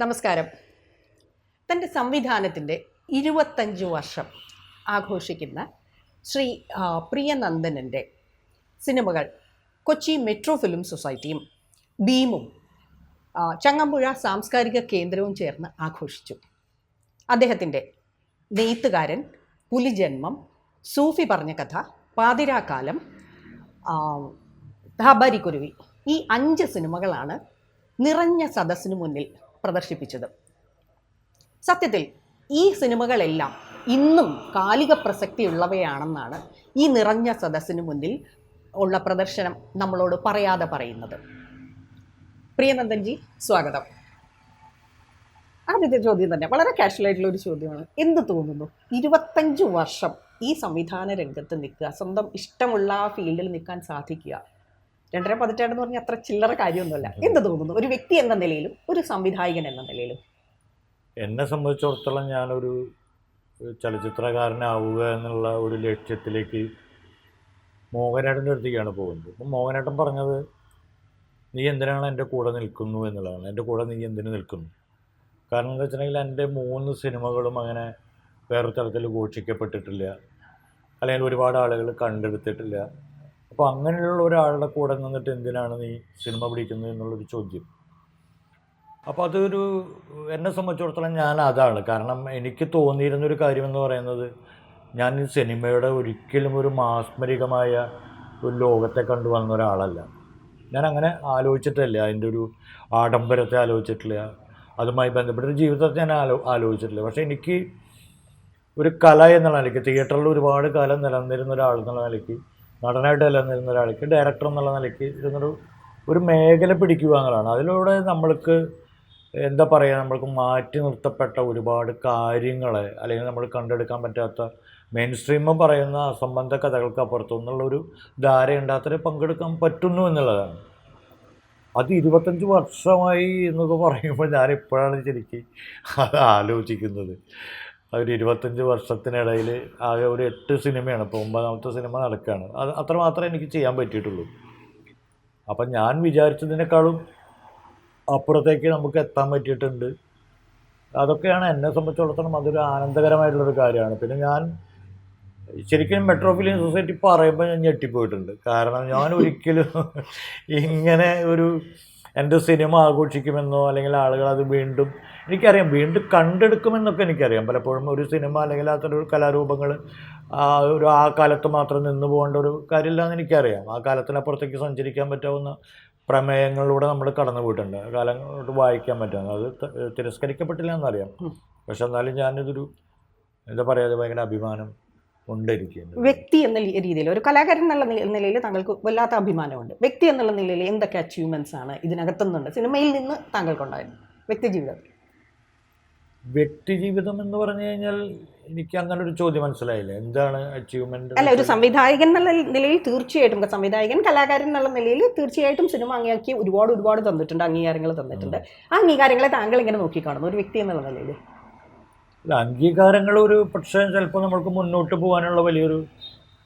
നമസ്കാരം. തൻ്റെ സംവിധാനത്തിൻ്റെ 25 വർഷം ആഘോഷിക്കുന്ന ശ്രീ പ്രിയനന്ദനൻ്റെ സിനിമകൾ കൊച്ചി മെട്രോ ഫിലിം സൊസൈറ്റിയും ബീമും ചങ്ങമ്പുഴ സാംസ്കാരിക കേന്ദ്രവും ചേർന്ന് ആഘോഷിച്ചു. അദ്ദേഹത്തിൻ്റെ നെയ്ത്തുകാരൻ, പുലിജന്മം, സൂഫി പറഞ്ഞ കഥ, പാതിരാക്കാലം, ധാബാരിക്കുരുവി ഈ 5 സിനിമകളാണ് നിറഞ്ഞ സദസ്സിനു മുന്നിൽ പ്രദർശിപ്പിച്ചത്. സത്യത്തിൽ ഈ സിനിമകളെല്ലാം ഇന്നും കാലിക പ്രസക്തിയുള്ളവയാണെന്നാണ് ഈ നിറഞ്ഞ സദസ്സിനു മുന്നിൽ ഉള്ള പ്രദർശനം നമ്മളോട് പറയാതെ പറയുന്നത്. പ്രിയനന്ദൻജി, സ്വാഗതം. ആദ്യത്തെ ചോദ്യം തന്നെ വളരെ കാഷ്വലായിട്ടുള്ള ഒരു ചോദ്യമാണ്. എന്ത് തോന്നുന്നു, 25 വർഷം ഈ സംവിധാന രംഗത്ത് നിൽക്കുക, സ്വന്തം ഇഷ്ടമുള്ള ആ ഫീൽഡിൽ നിൽക്കാൻ സാധിക്കുക, 2.5 പതിറ്റാണ്ടെന്ന് പറഞ്ഞാൽ അത്ര ചില്ലറ കാര്യമൊന്നുമല്ല. എന്ത് തോന്നുന്നു ഒരു വ്യക്തി എന്ന നിലയിലും ഒരു സംവിധായകൻ എന്ന നിലയിലും? എന്നെ സംബന്ധിച്ചിടത്തോളം ഞാനൊരു ചലച്ചിത്രകാരനാവുക എന്നുള്ള ഒരു ലക്ഷ്യത്തിലേക്ക് മോഹനേട്ടൻ്റെ അടുത്തേക്കാണ് പോകുന്നത്. അപ്പം മോഹനേട്ടൻ പറഞ്ഞത്, നീ എന്തിനാണ് എൻ്റെ കൂടെ നിൽക്കുന്നു എന്നുള്ളതാണ്. എൻ്റെ കൂടെ നീ എന്തിനു നിൽക്കുന്നു? കാരണം എന്താ വെച്ചിട്ടുണ്ടെങ്കിൽ എൻ്റെ 3 സിനിമകളും അങ്ങനെ വേറെ തരത്തിൽ ഘോഷിക്കപ്പെട്ടിട്ടില്ല, അല്ലെങ്കിൽ ഒരുപാട് ആളുകൾ കണ്ടെടുത്തിട്ടില്ല. അപ്പോൾ അങ്ങനെയുള്ള ഒരാളുടെ കൂടെ നിന്നിട്ട് എന്തിനാണ് നീ സിനിമ പിടിക്കുന്നത് എന്നുള്ളൊരു ചോദ്യം. അപ്പോൾ അതൊരു എന്നെ സംബന്ധിച്ചിടത്തോളം ഞാൻ അതാണ്. കാരണം എനിക്ക് തോന്നിയിരുന്നൊരു കാര്യമെന്ന് പറയുന്നത്, ഞാൻ ഈ സിനിമയുടെ ഒരിക്കലും ഒരു മാസ്മരികമായ ഒരു ലോകത്തെ കണ്ടു വന്ന ഒരാളല്ല. ഞാൻ അങ്ങനെ ആലോചിച്ചിട്ടില്ല, അതിൻ്റെ ഒരു ആഡംബരത്തെ ആലോചിച്ചിട്ടില്ല, അതുമായി ബന്ധപ്പെട്ടൊരു ജീവിതത്തെ ഞാൻ ആലോചിച്ചിട്ടില്ല. പക്ഷേ എനിക്ക് ഒരു കല എന്നുള്ള നിലയ്ക്ക്, തിയേറ്ററിൽ ഒരുപാട് കാലം നിലനിന്നിരുന്ന ഒരാൾ എന്നുള്ള നിലയ്ക്ക്, നടനായിട്ട് നിലനിന്നിരുന്ന ഒരാൾക്ക്, ഡയറക്ടർ എന്നുള്ള നിലയ്ക്ക് ഒരു മേഖല പിടിക്കുക എന്നുള്ളതാണ്. അതിലൂടെ നമ്മൾക്ക് എന്താ പറയുക, നമ്മൾക്ക് മാറ്റി നിർത്തപ്പെട്ട ഒരുപാട് കാര്യങ്ങളെ, അല്ലെങ്കിൽ നമ്മൾ കണ്ടെടുക്കാൻ പറ്റാത്ത മെയിൻ സ്ട്രീം പറയുന്ന അസംബന്ധ കഥകൾക്ക് അപ്പുറത്തുനിന്നുള്ളൊരു ധാരയുണ്ടാകത്തിൽ പങ്കെടുക്കാൻ പറ്റുന്നു എന്നുള്ളതാണ്. അത് 25 വർഷമായി എന്നൊക്കെ പറയുമ്പോൾ ഞാനിപ്പോഴാണ് ശരിക്കും അത് ആലോചിക്കുന്നത്. ഒരു 25 വർഷത്തിനിടയിൽ ആകെ ഒരു 8 സിനിമയാണ്, ഇപ്പോൾ 9ാമത്തെ സിനിമ നടക്കുകയാണ്. അത് അത്രമാത്രമേ എനിക്ക് ചെയ്യാൻ പറ്റിയിട്ടുള്ളൂ. അപ്പം ഞാൻ വിചാരിച്ചതിനേക്കാളും അപ്പുറത്തേക്ക് നമുക്ക് എത്താൻ പറ്റിയിട്ടുണ്ട്. അതൊക്കെയാണ് എന്നെ സംബന്ധിച്ചിടത്തോളം അതൊരു ആനന്ദകരമായിട്ടുള്ളൊരു കാര്യമാണ്. പിന്നെ ഞാൻ ശരിക്കും മെട്രോ ഫിലിം സൊസൈറ്റി പറയുമ്പോൾ ഞാൻ ഞെട്ടിപ്പോയിട്ടുണ്ട്. കാരണം ഞാൻ ഒരിക്കലും ഇങ്ങനെ ഒരു എൻ്റെ സിനിമ ആഘോഷിക്കുമെന്നോ, അല്ലെങ്കിൽ ആളുകൾ അത് വീണ്ടും, എനിക്കറിയാം വീണ്ടും കണ്ടെടുക്കുമെന്നൊക്കെ എനിക്കറിയാം. പലപ്പോഴും ഒരു സിനിമ അല്ലെങ്കിൽ അത്തരം കലാരൂപങ്ങൾ ആ കാലത്ത് മാത്രം നിന്ന് പോകേണ്ട ഒരു കാര്യമില്ലെന്ന് എനിക്കറിയാം. ആ കാലത്തിനപ്പുറത്തേക്ക് സഞ്ചരിക്കാൻ പറ്റാവുന്ന പ്രമേയങ്ങളിലൂടെ നമ്മൾ കടന്നു പോയിട്ടുണ്ട്, കാലങ്ങളോട് വായിക്കാൻ പറ്റുന്നത്. അത് തിരസ്കരിക്കപ്പെട്ടില്ല എന്നറിയാം. പക്ഷെ എന്നാലും ഞാനിതൊരു എന്താ പറയുക, ഭയങ്കര അഭിമാനം ഉണ്ടായിരിക്കുന്നത്. വ്യക്തി എന്ന രീതിയിൽ, ഒരു കലാകാരൻ എന്നുള്ള നിലയിൽ താങ്കൾക്ക് വല്ലാത്ത അഭിമാനമുണ്ട്. വ്യക്തി എന്നുള്ള നിലയിൽ എന്തൊക്കെ അച്ചീവ്മെൻറ്റ്സ് ആണ് ഇതിനകത്തുനിന്നുണ്ട് സിനിമയിൽ നിന്ന് താങ്കൾക്കുണ്ടായിരുന്നു വ്യക്തിജീവിതം എന്ന് പറഞ്ഞു കഴിഞ്ഞാൽ എനിക്ക് അങ്ങനെ ഒരു ചോദ്യം മനസ്സിലായില്ല. എന്താണ് അച്ചീവ്മെന്റ്? അല്ല, ഒരു സംവിധായകൻ എന്നുള്ള നിലയിൽ തീർച്ചയായിട്ടും, സംവിധായകൻ കലാകാരൻ എന്നുള്ള നിലയിൽ തീർച്ചയായിട്ടും സിനിമ അങ്ങേയാക്കി ഒരുപാട് തന്നിട്ടുണ്ട്, അംഗീകാരങ്ങൾ തന്നിട്ടുണ്ട്. ആ അംഗീകാരങ്ങളെ താങ്കൾ ഇങ്ങനെ നോക്കിക്കാണുന്നു ഒരു വ്യക്തി എന്നുള്ള നിലയിൽ? അംഗീകാരങ്ങൾ പക്ഷേ ചിലപ്പോൾ നമ്മൾക്ക് മുന്നോട്ട് പോകാനുള്ള വലിയൊരു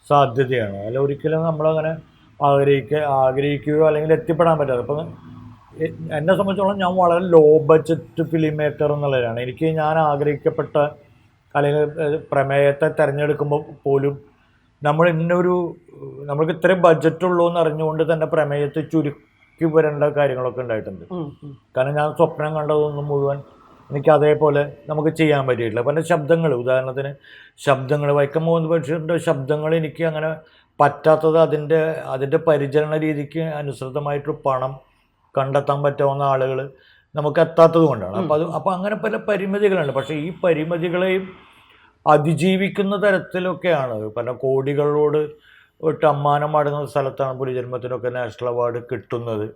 സാധ്യതയാണ്. അല്ല, ഒരിക്കലും നമ്മളങ്ങനെ ആഗ്രഹിക്കുകയോ അല്ലെങ്കിൽ എത്തിപ്പെടാൻ പറ്റാതെ. അപ്പം എന്നെ സംബന്ധിച്ചോളം ഞാൻ വളരെ ലോ ബഡ്ജറ്റ് ഫിലിം മേക്കർ എന്നുള്ളതാണ്. ഞാൻ ആഗ്രഹിക്കപ്പെട്ട അല്ലെങ്കിൽ പ്രമേയത്തെ തിരഞ്ഞെടുക്കുമ്പോൾ പോലും നമ്മൾക്ക് ഇത്രയും ബഡ്ജറ്റുള്ളൂ എന്ന് അറിഞ്ഞുകൊണ്ട് തന്നെ പ്രമേയത്തെ ചുരുക്കി വരേണ്ട കാര്യങ്ങളൊക്കെ ഉണ്ടായിട്ടുണ്ട്. കാരണം ഞാൻ സ്വപ്നം കണ്ടതൊന്നും മുഴുവൻ എനിക്ക് അതേപോലെ നമുക്ക് ചെയ്യാൻ പറ്റിയിട്ടില്ല. പല ശബ്ദങ്ങൾ, ഉദാഹരണത്തിന് ശബ്ദങ്ങൾ, വൈക്കം മുഹമ്മദ് ബഷീറിൻ്റെ ശബ്ദങ്ങൾ എനിക്ക് അങ്ങനെ പറ്റാത്തത് അതിൻ്റെ പരിചരണ രീതിക്ക് അനുസൃതമായിട്ടൊരു പണം കണ്ടെത്താൻ പറ്റാവുന്ന ആളുകൾ നമുക്ക് എത്താത്തത് കൊണ്ടാണ്. അപ്പോൾ അങ്ങനെ പല പരിമിതികളുണ്ട്. പക്ഷേ ഈ പരിമിതികളെയും അതിജീവിക്കുന്ന തരത്തിലൊക്കെയാണ് പല കോടികളോട് അമ്മാനമാടുന്ന സ്ഥലത്താണ് പുലിജന്മത്തിനൊക്കെ നാഷണൽ അവാർഡ് കിട്ടുന്നത്.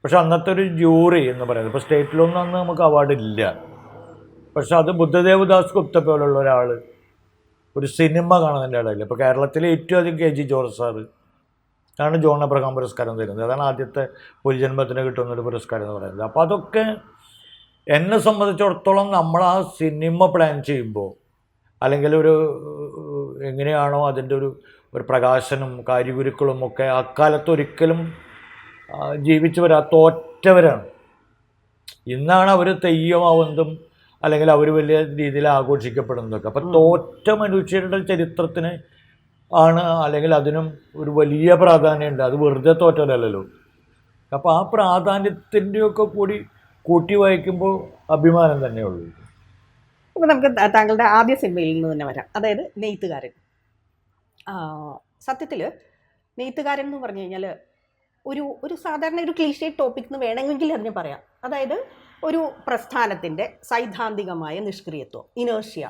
പക്ഷെ അന്നത്തെ ഒരു ജൂറി എന്ന് പറയുന്നത്, ഇപ്പോൾ സ്റ്റേറ്റിലൊന്നും അന്ന് നമുക്ക് അവാർഡില്ല. പക്ഷെ അത് ബുദ്ധദേവദാസ് ഗുപ്ത പോലുള്ള ഒരാൾ ഒരു സിനിമ കാണുന്നതിൻ്റെ ഇടയിൽ, ഇപ്പോൾ കേരളത്തിലെ ഏറ്റവും അധികം KG ജോർജ് സാറ് ആണ് ജോൺ അബ്രഹാം പുരസ്കാരം തരുന്നത്. അതാണ് ആദ്യത്തെ പുലിജന്മത്തിന് കിട്ടുന്നൊരു പുരസ്കാരം എന്ന് പറയുന്നത്. അപ്പോൾ അതൊക്കെ എന്നെ സംബന്ധിച്ചിടത്തോളം നമ്മൾ ആ സിനിമ പ്ലാൻ ചെയ്യുമ്പോൾ, അല്ലെങ്കിൽ എങ്ങനെയാണോ അതിൻ്റെ ഒരു പ്രകാശനും കാര്യഗുരുക്കളും ഒക്കെ അക്കാലത്ത് ഒരിക്കലും ജീവിച്ചു വരാത്ത ഒറ്റവരാണ്. ഇന്നാണ് അവർ തെയ്യമാവുന്നതും അല്ലെങ്കിൽ അവർ വലിയ രീതിയിൽ ആഘോഷിക്കപ്പെടുന്നതൊക്കെ. അപ്പം തോറ്റ മനുഷ്യരുടെ ചരിത്രത്തിന് ആണ് അല്ലെങ്കിൽ അതിനും ഒരു വലിയ പ്രാധാന്യമുണ്ട്. അത് വെറുതെ തോറ്റലല്ലോ. അപ്പോൾ ആ പ്രാധാന്യത്തിൻ്റെയൊക്കെ കൂടി കൂട്ടി വായിക്കുമ്പോൾ അഭിമാനം തന്നെയുള്ളൂ. അപ്പോൾ നമുക്ക് താങ്കളുടെ ആദ്യ സിനിമയിൽ നിന്ന് തന്നെ വരാം, അതായത് നെയ്ത്തുകാരൻ. സത്യത്തിൽ നെയ്ത്തുകാരൻ എന്ന് പറഞ്ഞു കഴിഞ്ഞാൽ ഒരു സാധാരണ ഒരു ക്ലീഷേ ടോപ്പിക് എന്ന് വേണമെങ്കിൽ അതിന് പറയാം. അതായത് ഒരു പ്രസ്ഥാനത്തിൻ്റെ സൈദ്ധാന്തികമായ നിഷ്ക്രിയത്വം, ഇനേർഷ്യ,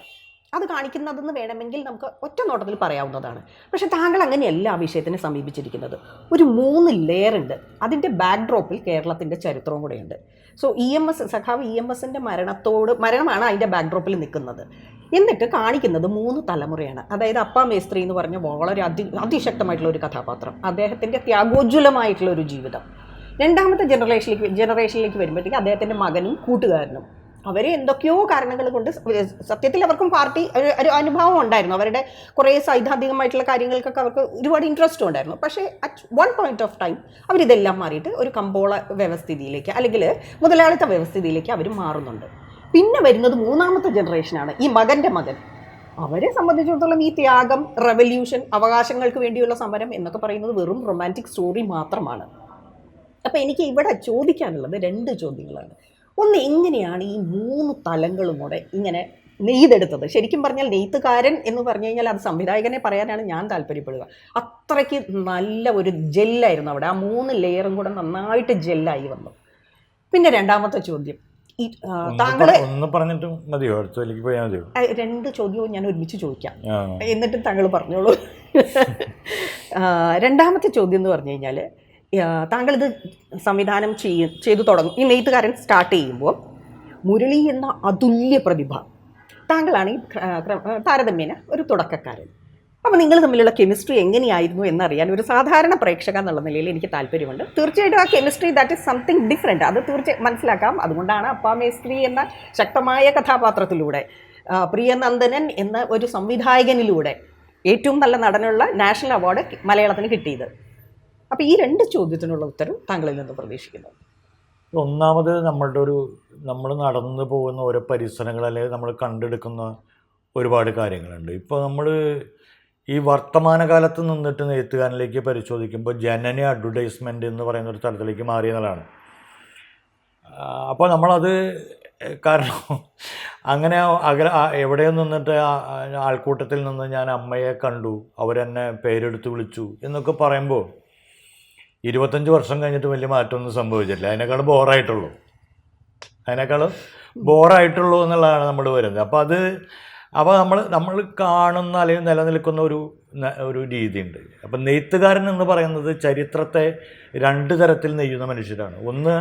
അത് കാണിക്കുന്നതെന്ന് വേണമെങ്കിൽ നമുക്ക് ഒറ്റ നോട്ടത്തിൽ പറയാവുന്നതാണ്. പക്ഷേ താങ്കൾ അങ്ങനെയല്ല ആ വിഷയത്തിനെ സമീപിച്ചിരിക്കുന്നത്. ഒരു 3 ലെയർ ഉണ്ട്. അതിൻ്റെ ബാക്ക്ഡ്രോപ്പിൽ കേരളത്തിൻ്റെ ചരിത്രവും കൂടെയുണ്ട്. സോ സഖാവ് EMSൻ്റെ മരണമാണ് അതിൻ്റെ ബാക്ക്ഡ്രോപ്പിൽ നിൽക്കുന്നത്. എന്നിട്ട് കാണിക്കുന്നത് 3 തലമുറയാണ്. അതായത് അപ്പ മേസ്ത്രി എന്ന് പറഞ്ഞ വളരെ അതിശക്തമായിട്ടുള്ള ഒരു കഥാപാത്രം, അദ്ദേഹത്തിൻ്റെ ത്യാഗോജ്വലമായിട്ടുള്ള ഒരു ജീവിതം. രണ്ടാമത്തെ ജനറേഷനിലേക്ക് വരുമ്പോഴത്തേക്ക് അദ്ദേഹത്തിൻ്റെ മകനും കൂട്ടുകാരനും അവരെ എന്തൊക്കെയോ കാരണങ്ങൾ കൊണ്ട്, സത്യത്തിൽ അവർക്കും പാർട്ടി ഒരു അനുഭവം ഉണ്ടായിരുന്നു, അവരുടെ കുറേ സൈദ്ധാന്തികമായിട്ടുള്ള കാര്യങ്ങൾക്കൊക്കെ അവർക്ക് ഒരുപാട് ഇൻട്രസ്റ്റും ഉണ്ടായിരുന്നു. പക്ഷേ at one point of time അവരിതെല്ലാം മാറിയിട്ട് ഒരു കമ്പോള വ്യവസ്ഥിതിയിലേക്ക് അല്ലെങ്കിൽ മുതലാളിത്ത വ്യവസ്ഥിതിയിലേക്ക് അവർ മാറുന്നുണ്ട്. പിന്നെ വരുന്നത് 3ാമത്തെ ജനറേഷനാണ്, ഈ മകൻ്റെ മകൻ. അവരെ സംബന്ധിച്ചിടത്തോളം ഈ ത്യാഗം, റെവല്യൂഷൻ, അവകാശങ്ങൾക്ക് വേണ്ടിയുള്ള സമരം എന്നൊക്കെ പറയുന്നത് വെറും റൊമാൻറ്റിക് സ്റ്റോറി മാത്രമാണ്. അപ്പോൾ എനിക്ക് ഇവിടെ ചോദിക്കാനുള്ളത് 2 ചോദ്യങ്ങളാണ്. ഒന്ന്, എങ്ങനെയാണ് ഈ 3 തലങ്ങളും കൂടെ ഇങ്ങനെ നെയ്തെടുത്തത്? ശരിക്കും പറഞ്ഞാൽ നെയ്ത്തുകാരൻ എന്ന് പറഞ്ഞു കഴിഞ്ഞാൽ അത് സംവിധായകനെ പറയാനാണ് ഞാൻ താല്പര്യപ്പെടുക. അത്രയ്ക്ക് നല്ല ഒരു ജെല്ലായിരുന്നു അവിടെ. ആ 3 ലെയറും കൂടെ നന്നായിട്ട് ജെല്ലായി വന്നു. പിന്നെ രണ്ടാമത്തെ ചോദ്യം, താങ്കൾ ഒന്ന് പറഞ്ഞിട്ട് മതിയോ? അടുത്തേക്ക് പോയാൽ മതിയോ? 2 ചോദ്യവും ഞാൻ ഒരുമിച്ച് ചോദിക്കാം, എന്നിട്ട് താങ്കൾ പറഞ്ഞോളൂ. രണ്ടാമത്തെ ചോദ്യം എന്ന് പറഞ്ഞു കഴിഞ്ഞാൽ, താങ്കളിത് സംവിധാനം ചെയ്തു തുടങ്ങും, ഈ നെയ്ത്തുകാരൻ സ്റ്റാർട്ട് ചെയ്യുമ്പോൾ മുരളി എന്ന അതുല്യ പ്രതിഭ, താങ്കളാണ് ഈ താരതമ്യേന ഒരു തുടക്കക്കാരൻ. അപ്പോൾ നിങ്ങൾ തമ്മിലുള്ള കെമിസ്ട്രി എങ്ങനെയായിരുന്നു എന്നറിയാൻ ഒരു സാധാരണ പ്രേക്ഷക എന്നുള്ള നിലയിൽ എനിക്ക് താല്പര്യമുണ്ട്. തീർച്ചയായിട്ടും ആ chemistry that is something different, അത് തീർച്ചയായും മനസ്സിലാക്കാം. അതുകൊണ്ടാണ് അപ്പ മേസ്ത്രി എന്ന ശക്തമായ കഥാപാത്രത്തിലൂടെ, പ്രിയനന്ദനൻ എന്ന ഒരു സംവിധായകനിലൂടെ ഏറ്റവും നല്ല നടനുള്ള നാഷണൽ അവാർഡ് മലയാളത്തിന് കിട്ടിയത്. അപ്പോൾ ഈ 2 ചോദ്യത്തിനുള്ള ഉത്തരം താങ്കളിൽ നിന്ന് പ്രതീക്ഷിക്കുന്നു. ഒന്നാമത് നമ്മൾ നടന്നു പോകുന്ന ഓരോ പരിസരങ്ങൾ അല്ലെങ്കിൽ നമ്മൾ കണ്ടെടുക്കുന്ന ഒരുപാട് കാര്യങ്ങളുണ്ട്. ഇപ്പോൾ നമ്മൾ ഈ വർത്തമാനകാലത്ത് നിന്നിട്ട് നെയ്ത്തുകാരനിലേക്ക് പരിശോധിക്കുമ്പോൾ ജനനി അഡ്വർടൈസ്മെൻറ്റ് എന്ന് പറയുന്ന ഒരു തലത്തിലേക്ക് മാറിയതാണ്. അപ്പോൾ നമ്മളത് കാരണം അങ്ങനെ എവിടെയോ നിന്നിട്ട് ആൾക്കൂട്ടത്തിൽ നിന്ന് ഞാൻ അമ്മയെ കണ്ടു, അവരെന്നെ പേരെടുത്ത് വിളിച്ചു എന്നൊക്കെ പറയുമ്പോൾ 25 വർഷം കഴിഞ്ഞിട്ട് വലിയ മാറ്റമൊന്നും സംഭവിച്ചിട്ടില്ല. അതിനേക്കാൾ ബോറായിട്ടുള്ളൂ എന്നുള്ളതാണ് നമ്മൾ വരുന്നത്. അപ്പോൾ നമ്മൾ കാണുന്ന അല്ലെങ്കിൽ നിലനിൽക്കുന്ന ഒരു രീതിയുണ്ട്. അപ്പം നെയ്ത്തുകാരൻ എന്ന് പറയുന്നത് ചരിത്രത്തെ 2 തരത്തിൽ നെയ്യുന്ന മനുഷ്യരാണ്. ഒന്ന്,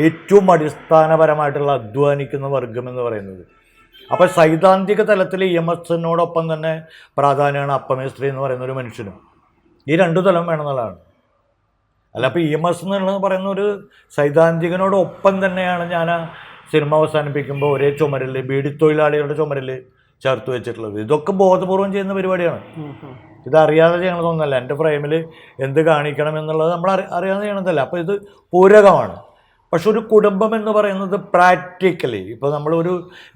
ഏറ്റവും അടിസ്ഥാനപരമായിട്ടുള്ള അധ്വാനിക്കുന്ന വർഗം എന്ന് പറയുന്നത്. അപ്പോൾ സൈദ്ധാന്തിക തലത്തിൽ EMSനോടൊപ്പം തന്നെ പ്രാധാന്യമാണ് അപ്പമേസ്ത്രി എന്ന് പറയുന്ന ഒരു മനുഷ്യനും. ഈ 2 തലം വേണമെന്നുള്ളതാണ്. അല്ല, അപ്പോൾ EMS എന്നുള്ളത് പറയുന്ന ഒരു സൈദ്ധാന്തികനോടൊപ്പം തന്നെയാണ് ഞാൻ ആ സിനിമ അവസാനിപ്പിക്കുമ്പോൾ ഒരേ ചുമരിൽ ബീഡിത്തൊഴിലാളികളുടെ ചുമരിൽ ചേർത്ത് വെച്ചിട്ടുള്ളത്. ഇതൊക്കെ ബോധപൂർവം ചെയ്യുന്ന പരിപാടിയാണ്. ഇതറിയാതെ ചെയ്യണതൊന്നുമല്ല. എൻ്റെ ഫ്രെയിമിൽ എന്ത് കാണിക്കണം എന്നുള്ളത് നമ്മൾ അറിയാതെ ചെയ്യണതല്ല. അപ്പോൾ ഇത് പൂരകമാണ്. പക്ഷെ ഒരു കുടുംബം എന്ന് പറയുന്നത് പ്രാക്ടിക്കലി ഇപ്പോൾ നമ്മളൊരു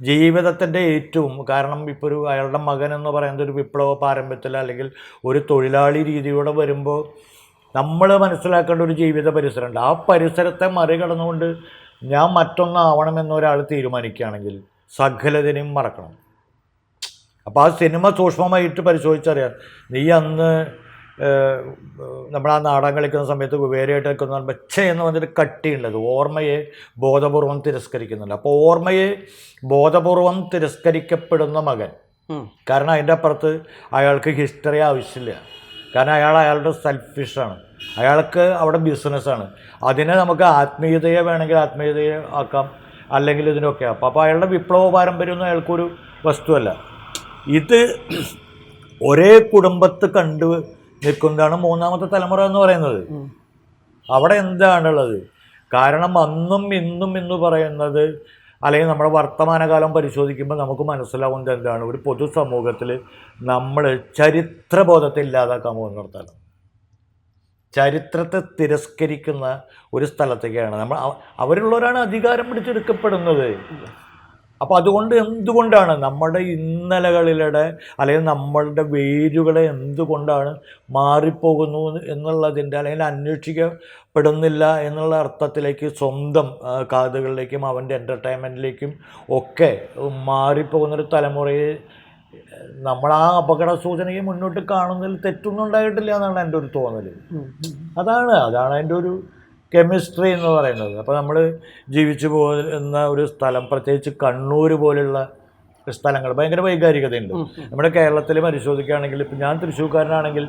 ജീവിതത്തിൻ്റെ ഏറ്റവും, കാരണം ഇപ്പോൾ അയാളുടെ മകൻ എന്ന് പറയുന്നത് ഒരു വിപ്ലവ പാരമ്പര്യത്തിൽ അല്ലെങ്കിൽ ഒരു തൊഴിലാളി രീതിയോടെ വരുമ്പോൾ നമ്മൾ മനസ്സിലാക്കേണ്ട ഒരു ജീവിത പരിസരമുണ്ട്. ആ പരിസരത്തെ മറികടന്നുകൊണ്ട് ഞാൻ മറ്റൊന്നാവണമെന്നൊരാൾ തീരുമാനിക്കുകയാണെങ്കിൽ സകലതിനെയും മറക്കണം. അപ്പോൾ ആ സിനിമ സൂക്ഷ്മമായിട്ട് പരിശോധിച്ചറിയാം. നീ അന്ന് നമ്മളാ നാടകം കളിക്കുന്ന സമയത്ത് വേറെയായിട്ട് നിൽക്കുന്ന ബച്ചേ എന്ന് പറഞ്ഞിട്ട് കട്ടിയുള്ളത് ഓർമ്മയെ ബോധപൂർവം തിരസ്കരിക്കുന്നുണ്ട്. അപ്പോൾ ഓർമ്മയെ ബോധപൂർവം തിരസ്കരിക്കപ്പെടുന്ന മകൻ, കാരണം അതിൻ്റെ അപ്പുറത്ത് അയാൾക്ക് ഹിസ്റ്ററി ആവശ്യമില്ല. കാരണം അയാളുടെ സെൽഫിഷാണ്, അയാൾക്ക് അവിടെ ബിസിനസ്സാണ്. അതിനെ നമുക്ക് ആത്മീയതയെ വേണമെങ്കിൽ ആത്മീയതയെ ആക്കാം, അല്ലെങ്കിൽ ഇതിനൊക്കെ ആക്കാം. അപ്പോൾ അയാളുടെ വിപ്ലവ പാരമ്പര്യമൊന്നും അയാൾക്കൊരു വസ്തുവല്ല. ഇത് ഒരേ കുടുംബത്ത് കണ്ടു നിൽക്കുന്നതാണ് 3ാമത്തെ തലമുറ എന്ന് പറയുന്നത്. അവിടെ എന്താണുള്ളത്? കാരണം അന്നും ഇന്നും എന്ന് പറയുന്നത്, അല്ലെങ്കിൽ നമ്മുടെ വർത്തമാനകാലം പരിശോധിക്കുമ്പോൾ നമുക്ക് മനസ്സിലാവുന്നത് എന്താണ്? ഒരു പൊതുസമൂഹത്തിൽ നമ്മൾ ചരിത്രബോധത്തെ ഇല്ലാതാക്കാൻ പോകുന്നിടത്താണ്. ചരിത്രത്തെ തിരസ്കരിക്കുന്ന ഒരു സ്ഥലത്തേക്കാണ് നമ്മൾ. അവരുള്ളവരാണ് അധികാരം പിടിച്ചെടുക്കപ്പെടുന്നത്. അപ്പോൾ അതുകൊണ്ട് എന്തുകൊണ്ടാണ് നമ്മുടെ ഇന്നലകളിലൂടെ അല്ലെങ്കിൽ നമ്മളുടെ വേരുകളെ എന്തുകൊണ്ടാണ് മാറിപ്പോകുന്നു എന്നുള്ളതിൻ്റെ, അല്ലെങ്കിൽ അന്വേഷിക്കപ്പെടുന്നില്ല എന്നുള്ള അർത്ഥത്തിലേക്ക് സ്വന്തം കാതുകളിലേക്കും അവൻ്റെ എൻ്റർടൈൻമെൻറ്റിലേക്കും ഒക്കെ മാറിപ്പോകുന്നൊരു തലമുറയെ നമ്മൾ ആ അപകട സൂചനയെ മുന്നോട്ട് കാണുന്നതിൽ തെറ്റൊന്നും ഉണ്ടായിട്ടില്ല എന്നാണ് എൻ്റെ ഒരു തോന്നൽ. അതാണ് എൻ്റെ ഒരു കെമിസ്ട്രി എന്ന് പറയുന്നത്. അപ്പോൾ നമ്മൾ ജീവിച്ചു പോകുന്ന ഒരു സ്ഥലം, പ്രത്യേകിച്ച് കണ്ണൂർ പോലുള്ള സ്ഥലങ്ങൾ ഭയങ്കര വൈകാരികതയുണ്ട്. നമ്മുടെ കേരളത്തിൽ പരിശോധിക്കുകയാണെങ്കിൽ, ഇപ്പം ഞാൻ തൃശ്ശൂർക്കാരനാണെങ്കിൽ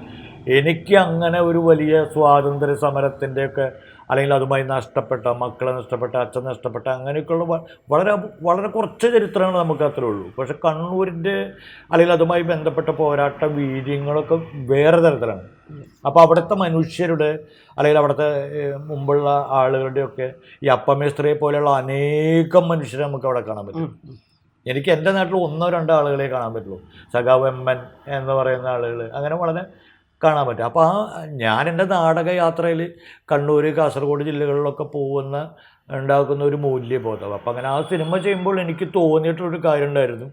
എനിക്ക് അങ്ങനെ ഒരു വലിയ സ്വാതന്ത്ര്യ സമരത്തിൻ്റെയൊക്കെ, അല്ലെങ്കിൽ അതുമായി നഷ്ടപ്പെട്ട മക്കളെ നഷ്ടപ്പെട്ട, അച്ഛൻ നഷ്ടപ്പെട്ട, അങ്ങനെയൊക്കെയുള്ള വളരെ വളരെ കുറച്ച് ചരിത്രങ്ങൾ നമുക്ക് അത്രേ ഉള്ളൂ. പക്ഷെ കണ്ണൂരിൻ്റെ അല്ലെങ്കിൽ അതുമായി ബന്ധപ്പെട്ട പോരാട്ട വീര്യങ്ങളൊക്കെ വേറെ തരത്തിലാണ്. അപ്പോൾ അവിടുത്തെ മനുഷ്യരുടെ, അല്ലെങ്കിൽ അവിടുത്തെ മുമ്പുള്ള ആളുകളുടെയൊക്കെ ഈ അപ്പമേസ്ത്രിയെ പോലെയുള്ള അനേകം മനുഷ്യരെ നമുക്ക് അവിടെ കാണാൻ പറ്റും. എനിക്ക് എൻ്റെ നാട്ടിൽ 1-2 ആളുകളെ കാണാൻ പറ്റുള്ളൂ. സഖാവ് എമ്മൻ എന്ന് പറയുന്ന ആളുകൾ, അങ്ങനെ വളരെ കാണാൻ പറ്റും. അപ്പോൾ ഞാൻ എൻ്റെ നാടക യാത്രയിൽ കണ്ണൂർ, കാസർഗോഡ് ജില്ലകളിലൊക്കെ ഉണ്ടാക്കുന്ന ഒരു മൂല്യബോധം. അപ്പം അങ്ങനെ ആ സിനിമ ചെയ്യുമ്പോൾ എനിക്ക് തോന്നിയിട്ടൊരു കാര്യം ഉണ്ടായിരുന്നു,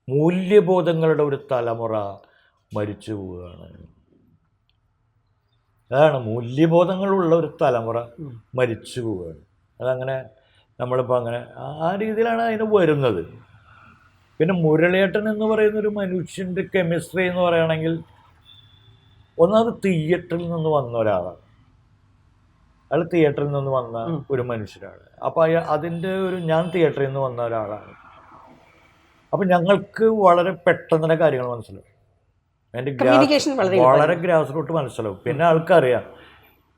മൂല്യബോധങ്ങളുടെ ഒരു തലമുറ മരിച്ചു പോവുകയാണ്. അതാണ്, മൂല്യബോധങ്ങളുള്ള ഒരു തലമുറ മരിച്ചു പോവുകയാണ്. അതങ്ങനെ നമ്മളിപ്പോൾ അങ്ങനെ ആ രീതിയിലാണ് അതിന് വരുന്നത്. പിന്നെ മുരളിയേട്ടൻ എന്ന് പറയുന്നൊരു മനുഷ്യൻ്റെ കെമിസ്ട്രി എന്ന് പറയുകയാണെങ്കിൽ, ഒന്നാമത് തിയേറ്ററിൽ നിന്ന് വന്ന ഒരാളാണ്. അയാൾ തിയേറ്ററിൽ നിന്ന് വന്ന ഒരു മനുഷ്യരാണ്. അപ്പോൾ അതിൻ്റെ ഞാൻ തിയേറ്ററിൽ നിന്ന് വന്ന ഒരാളാണ്. അപ്പം ഞങ്ങൾക്ക് വളരെ പെട്ടെന്ന് തന്നെ കാര്യങ്ങൾ മനസ്സിലാവും. എൻ്റെ വളരെ ഗ്രാസ് റൂട്ട് മനസ്സിലാവും. പിന്നെ ആൾക്കറിയാം